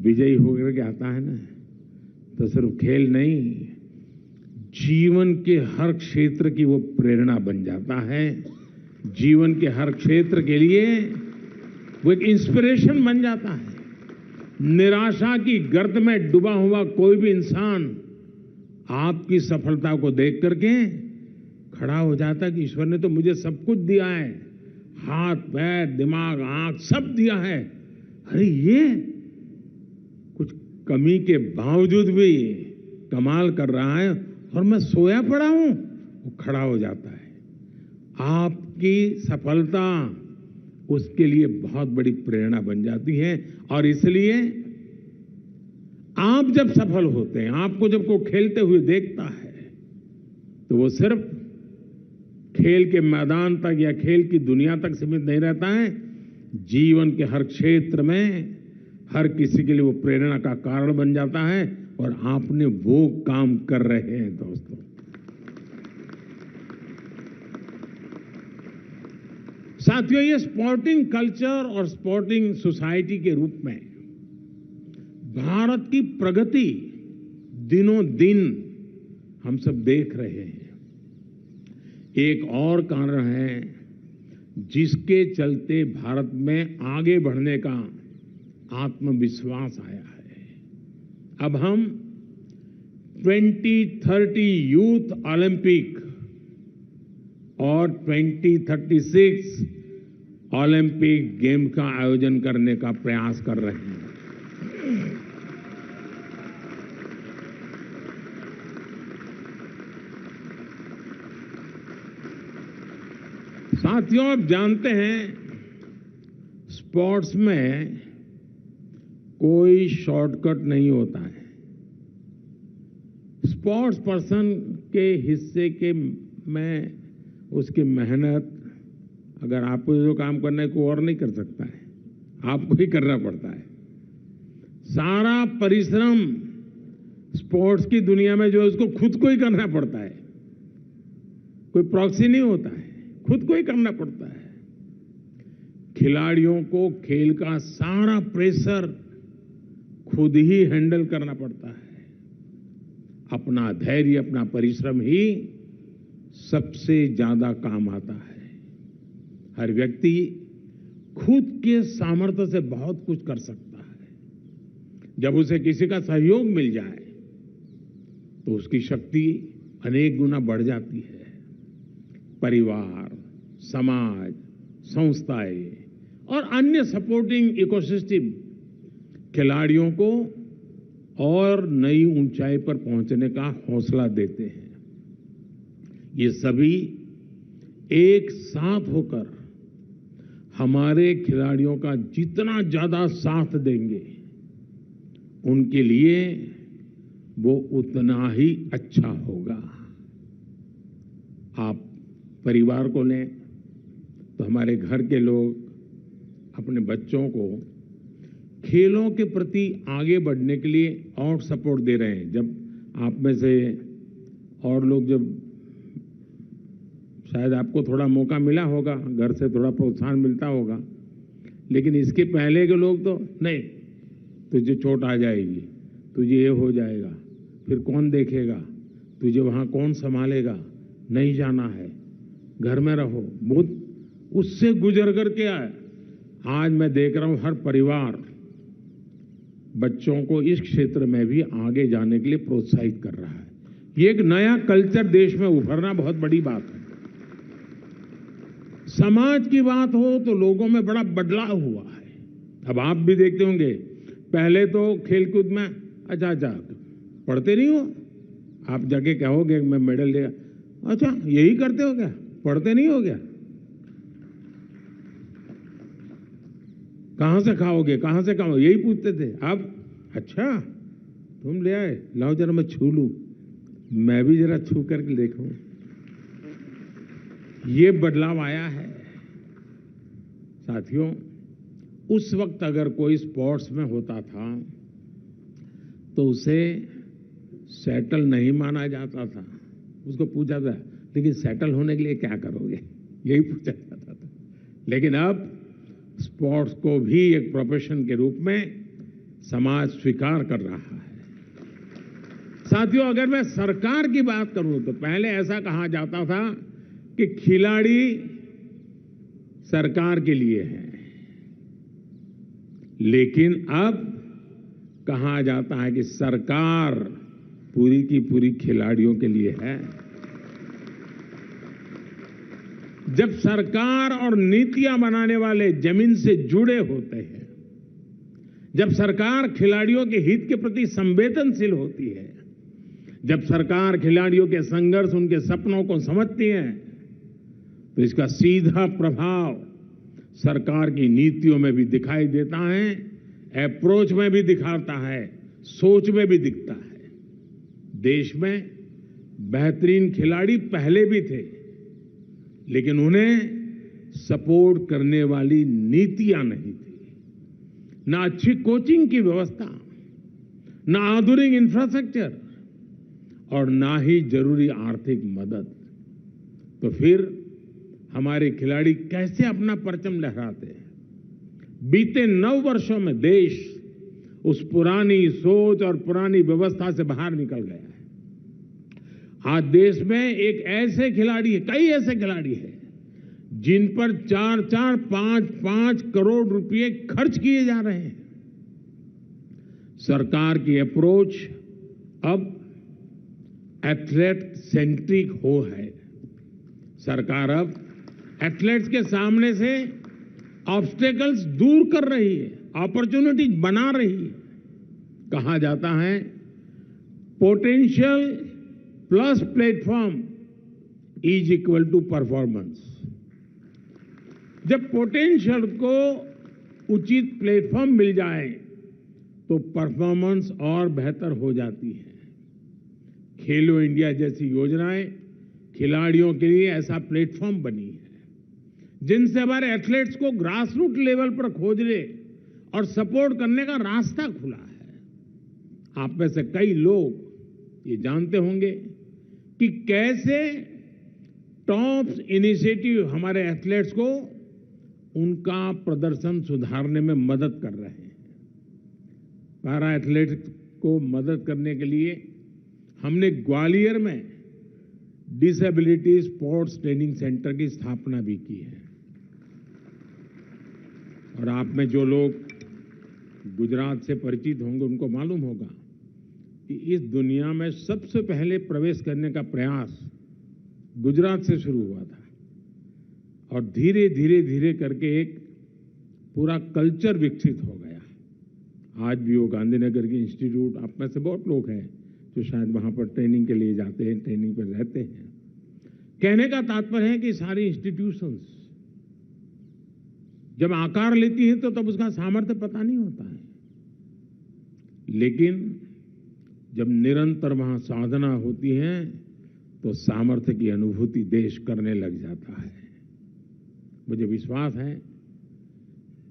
विजयी होकर के आता है ना, तो सिर्फ खेल नहीं, जीवन के हर क्षेत्र की वो प्रेरणा बन जाता है। जीवन के हर क्षेत्र के लिए वो एक इंस्पिरेशन बन जाता है। निराशा की गर्त में डूबा हुआ कोई भी इंसान आपकी सफलता को देख करके खड़ा हो जाता है कि ईश्वर ने तो मुझे सब कुछ दिया है, हाथ, पैर, दिमाग, आंख सब दिया है, अरे ये कुछ कमी के बावजूद भी कमाल कर रहा है और मैं सोया पड़ा हूं। वो खड़ा हो जाता है। आपकी सफलता उसके लिए बहुत बड़ी प्रेरणा बन जाती है और इसलिए आप जब सफल होते हैं, आपको जब कोई खेलते हुए देखता है, तो वो सिर्फ खेल के मैदान तक या खेल की दुनिया तक सीमित नहीं रहता है। जीवन के हर क्षेत्र में हर किसी के लिए वो प्रेरणा का कारण बन जाता है और आपने वो काम कर रहे हैं दोस्तों। साथियों, ये स्पोर्टिंग कल्चर और स्पोर्टिंग सोसाइटी के रूप में भारत की प्रगति दिनों दिन हम सब देख रहे हैं। एक और कारण है जिसके चलते भारत में आगे बढ़ने का आत्मविश्वास आया है। अब हम 2030 यूथ ओलंपिक और 2036 ओलंपिक गेम का आयोजन करने का प्रयास कर रहे हैं। साथियों, आप जानते हैं स्पोर्ट्स में कोई शॉर्टकट नहीं होता है। स्पोर्ट्स पर्सन के हिस्से के में उसकी मेहनत, अगर आपको जो काम करना है कोई और नहीं कर सकता है, आपको ही करना पड़ता है। सारा परिश्रम स्पोर्ट्स की दुनिया में जो है उसको खुद को ही करना पड़ता है, कोई प्रॉक्सी नहीं होता है, खुद को ही करना पड़ता है। खिलाड़ियों को खेल का सारा प्रेशर खुद ही हैंडल करना पड़ता है। अपना धैर्य, अपना परिश्रम ही सबसे ज्यादा काम आता है। हर व्यक्ति खुद के सामर्थ्य से बहुत कुछ कर सकता है। जब उसे किसी का सहयोग मिल जाए तो उसकी शक्ति अनेक गुना बढ़ जाती है। परिवार, समाज, संस्थाएं और अन्य सपोर्टिंग इकोसिस्टम खिलाड़ियों को और नई ऊंचाई पर पहुंचने का हौसला देते हैं। ये सभी एक साथ होकर हमारे खिलाड़ियों का जितना ज्यादा साथ देंगे, उनके लिए वो उतना ही अच्छा होगा। आप परिवार को लें तो हमारे घर के लोग अपने बच्चों को खेलों के प्रति आगे बढ़ने के लिए और सपोर्ट दे रहे हैं। जब आप में से और लोग, जब शायद आपको थोड़ा मौका मिला होगा, घर से थोड़ा प्रोत्साहन मिलता होगा, लेकिन इसके पहले के लोग तो नहीं, तुझे चोट आ जाएगी, तुझे ये हो जाएगा, फिर कौन देखेगा, तुझे वहां कौन संभालेगा, नहीं जाना है, घर में रहो। बहुत उससे गुजर करके आया। आज मैं देख रहा हूं हर परिवार बच्चों को इस क्षेत्र में भी आगे जाने के लिए प्रोत्साहित कर रहा है। ये एक नया कल्चर देश में उभरना बहुत बड़ी बात है। समाज की बात हो तो लोगों में बड़ा बदलाव हुआ है। अब आप भी देखते होंगे, पहले तो खेलकूद में अच्छा पढ़ते नहीं हो, आप जाके कहोगे मैं मेडल लिया, अच्छा यही करते हो क्या, पढ़ते नहीं हो क्या, कहां से खाओगे, कहां से खाओगे, यही पूछते थे। अब अच्छा तुम ले आए, लाओ जरा मैं छू लूं, मैं भी जरा छू करके देखूं। ये बदलाव आया है। साथियों, उस वक्त अगर कोई स्पोर्ट्स में होता था तो उसे सेटल नहीं माना जाता था। उसको पूछा था लेकिन सेटल होने के लिए क्या करोगे, यही पूछा जाता था। लेकिन अब स्पोर्ट्स को भी एक प्रोफेशन के रूप में समाज स्वीकार कर रहा है। साथियों, अगर मैं सरकार की बात करूं तो पहले ऐसा कहा जाता था कि खिलाड़ी सरकार के लिए है, लेकिन अब कहा जाता है कि सरकार पूरी की पूरी खिलाड़ियों के लिए है। जब सरकार और नीतियां बनाने वाले जमीन से जुड़े होते हैं, जब सरकार खिलाड़ियों के हित के प्रति संवेदनशील होती है, जब सरकार खिलाड़ियों के संघर्ष, उनके सपनों को समझती है, तो इसका सीधा प्रभाव सरकार की नीतियों में भी दिखाई देता है, अप्रोच में भी दिखाता है, सोच में भी दिखता है। देश में बेहतरीन खिलाड़ी पहले भी थे, लेकिन उन्हें सपोर्ट करने वाली नीतियां नहीं थी। ना अच्छी कोचिंग की व्यवस्था, ना आधुनिक इंफ्रास्ट्रक्चर और ना ही जरूरी आर्थिक मदद। तो फिर हमारे खिलाड़ी कैसे अपना परचम लहराते हैं? बीते 9 वर्षों में देश उस पुरानी सोच और पुरानी व्यवस्था से बाहर निकल गया है। आज देश में एक ऐसे खिलाड़ी है, कई ऐसे खिलाड़ी हैं जिन पर 4-4, 5-5 करोड़ रुपए खर्च किए जा रहे हैं। सरकार की अप्रोच अब एथलेट सेंट्रिक हो है। सरकार अब एथलेट्स के सामने से ऑब्स्टेकल्स दूर कर रही है, अपॉर्चुनिटीज बना रही है। कहा जाता है potential plus platform is equal to performance. जब पोटेंशियल को उचित प्लेटफॉर्म मिल जाए तो परफॉर्मेंस और बेहतर हो जाती है। खेलो इंडिया जैसी योजनाएं खिलाड़ियों के लिए ऐसा प्लेटफॉर्म बनी है, जिनसे हमारे एथलीट्स को ग्रास रूट लेवल पर खोजने और सपोर्ट करने का रास्ता खुला है। आप में से कई लोग ये जानते होंगे कि कैसे टॉप्स इनिशिएटिव हमारे एथलीट्स को उनका प्रदर्शन सुधारने में मदद कर रहे हैं। पैरा एथलीट्स को मदद करने के लिए हमने ग्वालियर में डिसेबिलिटी स्पोर्ट्स ट्रेनिंग सेंटर की स्थापना भी की है। और आप में जो लोग गुजरात से परिचित होंगे उनको मालूम होगा कि इस दुनिया में सबसे पहले प्रवेश करने का प्रयास गुजरात से शुरू हुआ था और धीरे धीरे धीरे करके एक पूरा कल्चर विकसित हो गया। आज भी वो गांधीनगर की इंस्टीट्यूट, आप में से बहुत लोग हैं जो शायद वहां पर ट्रेनिंग के लिए जाते हैं, ट्रेनिंग पर रहते हैं। कहने का तात्पर्य है कि सारी इंस्टीट्यूशंस जब आकार लेती हैं तो तब उसका सामर्थ्य पता नहीं होता है, लेकिन जब निरंतर वहां साधना होती है तो सामर्थ्य की अनुभूति देश करने लग जाता है। मुझे विश्वास है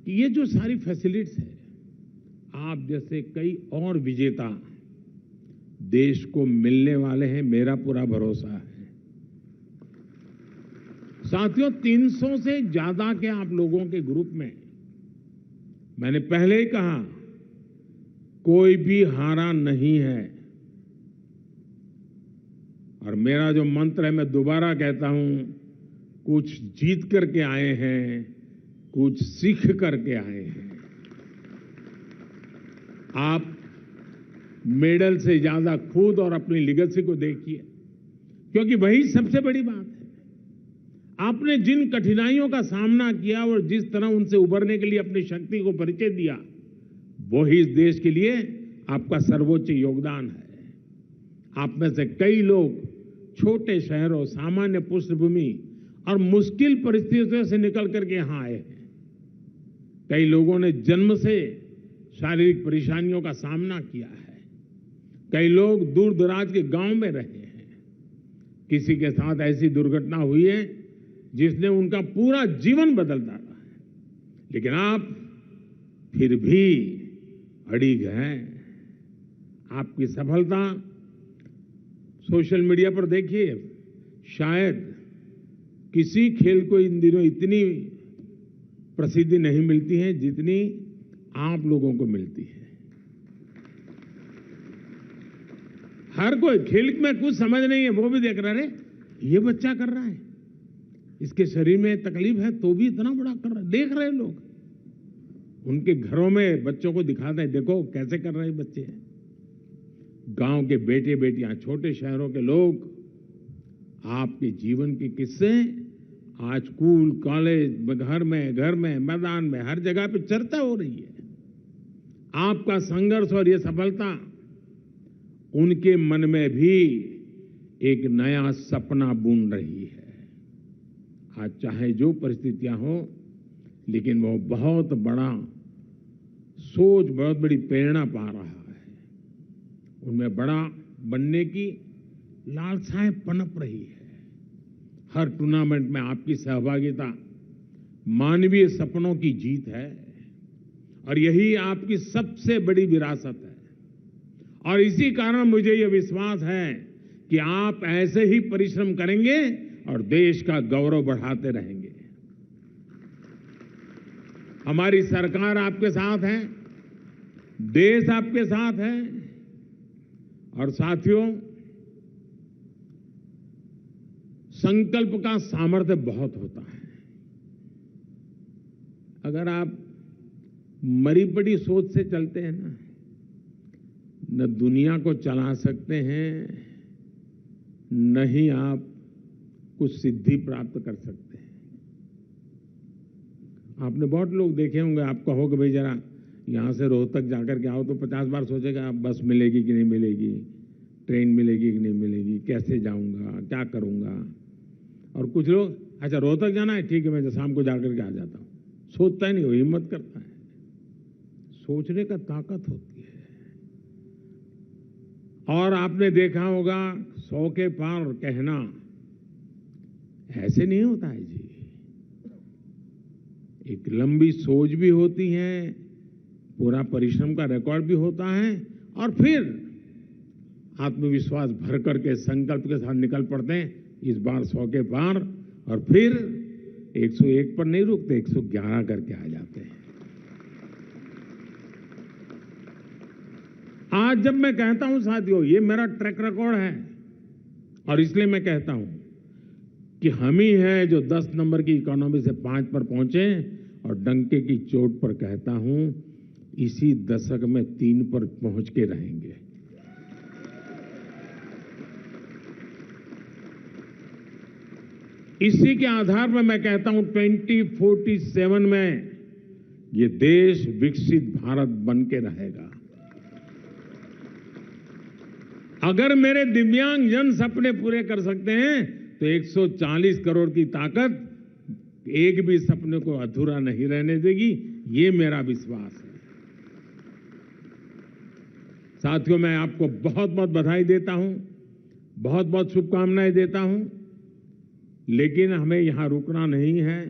कि ये जो सारी फैसिलिटीज है, आप जैसे कई और विजेता देश को मिलने वाले हैं, मेरा पूरा भरोसा है। साथियों, 300 से ज्यादा के आप लोगों के ग्रुप में मैंने पहले ही कहा, कोई भी हारा नहीं है। और मेरा जो मंत्र है, मैं दोबारा कहता हूं, कुछ जीत करके आए हैं, कुछ सीख करके आए हैं। आप मेडल से ज्यादा खुद और अपनी लिगेसी को देखिए, क्योंकि वही सबसे बड़ी बात है। आपने जिन कठिनाइयों का सामना किया और जिस तरह उनसे उबरने के लिए अपनी शक्ति को परिचय दिया, वही इस देश के लिए आपका सर्वोच्च योगदान है। आप में से कई लोग छोटे शहरों, सामान्य पृष्ठभूमि और मुश्किल परिस्थितियों से निकल करके यहां आए हैं। कई लोगों ने जन्म से शारीरिक परेशानियों का सामना किया है। कई लोग दूर दराज के गांव में रहे हैं। किसी के साथ ऐसी दुर्घटना हुई है जिसने उनका पूरा जीवन बदल डाला है, लेकिन आप फिर भी अड़िग हैं। आपकी सफलता सोशल मीडिया पर देखिए, शायद किसी खेल को इन दिनों इतनी प्रसिद्धि नहीं मिलती है जितनी आप लोगों को मिलती है। हर कोई खेल में कुछ समझ नहीं है, वो भी देख रहा है, ये बच्चा कर रहा है, इसके शरीर में तकलीफ है तो भी इतना बड़ा कर रहा है। देख रहे हैं लोग, उनके घरों में बच्चों को दिखाते हैं, देखो कैसे कर रहे हैं बच्चे। गांव के बेटे बेटियां, छोटे शहरों के लोग, आपके जीवन के किस्से आज स्कूल, कॉलेज, घर में, मैदान में, हर जगह पे चर्चा हो रही है। आपका संघर्ष और ये सफलता उनके मन में भी एक नया सपना बुन रही है। आज चाहे जो परिस्थितियां हो, लेकिन वो बहुत बड़ा सोच, बहुत बड़ी प्रेरणा पा रहा है। उनमें बड़ा बनने की लालसाएं पनप रही है। हर टूर्नामेंट में आपकी सहभागिता मानवीय सपनों की जीत है और यही आपकी सबसे बड़ी विरासत है। और इसी कारण मुझे यह विश्वास है कि आप ऐसे ही परिश्रम करेंगे और देश का गौरव बढ़ाते रहेंगे। हमारी सरकार आपके साथ है, देश आपके साथ है। और साथियों, संकल्प का सामर्थ्य बहुत होता है। अगर आप मरी पड़ी सोच से चलते हैं ना, न दुनिया को चला सकते हैं, न ही आप कुछ सिद्धि प्राप्त कर सकते हैं। आपने बहुत लोग देखे होंगे, आप कहोगे भाई जरा यहां से रोहतक जाकर के आओ, तो 50 बार सोचेगा आप बस मिलेगी कि नहीं मिलेगी, ट्रेन मिलेगी कि नहीं मिलेगी, कैसे जाऊंगा, क्या करूंगा। और कुछ लोग, अच्छा रोहतक जाना है, ठीक है मैं शाम को जाकर के आ जाता हूं। सोचता ही नहीं, वो हिम्मत करता है। सोचने का ताकत होती है। और आपने देखा होगा, 100 के पार कहना ऐसे नहीं होता है जी। एक लंबी सोच भी होती है, पूरा परिश्रम का रिकॉर्ड भी होता है, और फिर आत्मविश्वास भर करके संकल्प के साथ निकल पड़ते हैं, इस बार 100 के पार, और फिर 101 पर नहीं रुकते, 111 करके आ जाते हैं। आज जब मैं कहता हूं साथियों, ये मेरा ट्रैक रिकॉर्ड है, और इसलिए मैं कहता हूं कि हम ही हैं जो 10 नंबर की इकोनॉमी से 5 पर पहुंचे, और डंके की चोट पर कहता हूं, इसी दशक में 3 पर पहुंच के रहेंगे। इसी के आधार पर मैं कहता हूं 2047 में ये देश विकसित भारत बन के रहेगा। अगर मेरे दिव्यांगजन सपने पूरे कर सकते हैं तो 140 करोड़ की ताकत एक भी सपने को अधूरा नहीं रहने देगी, ये मेरा विश्वास है। साथियों, मैं आपको बहुत बहुत बधाई देता हूं, बहुत बहुत शुभकामनाएं देता हूं, लेकिन हमें यहां रुकना नहीं है।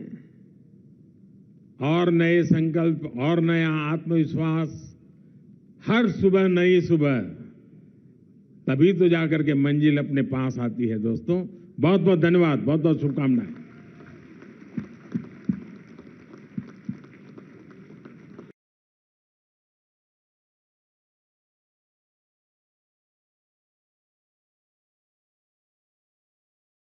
और नए संकल्प और नया आत्मविश्वास, हर सुबह नई सुबह, तभी तो जाकर के मंजिल अपने पास आती है। दोस्तों, बहुत बहुत धन्यवाद, बहुत बहुत शुभकामनाएं।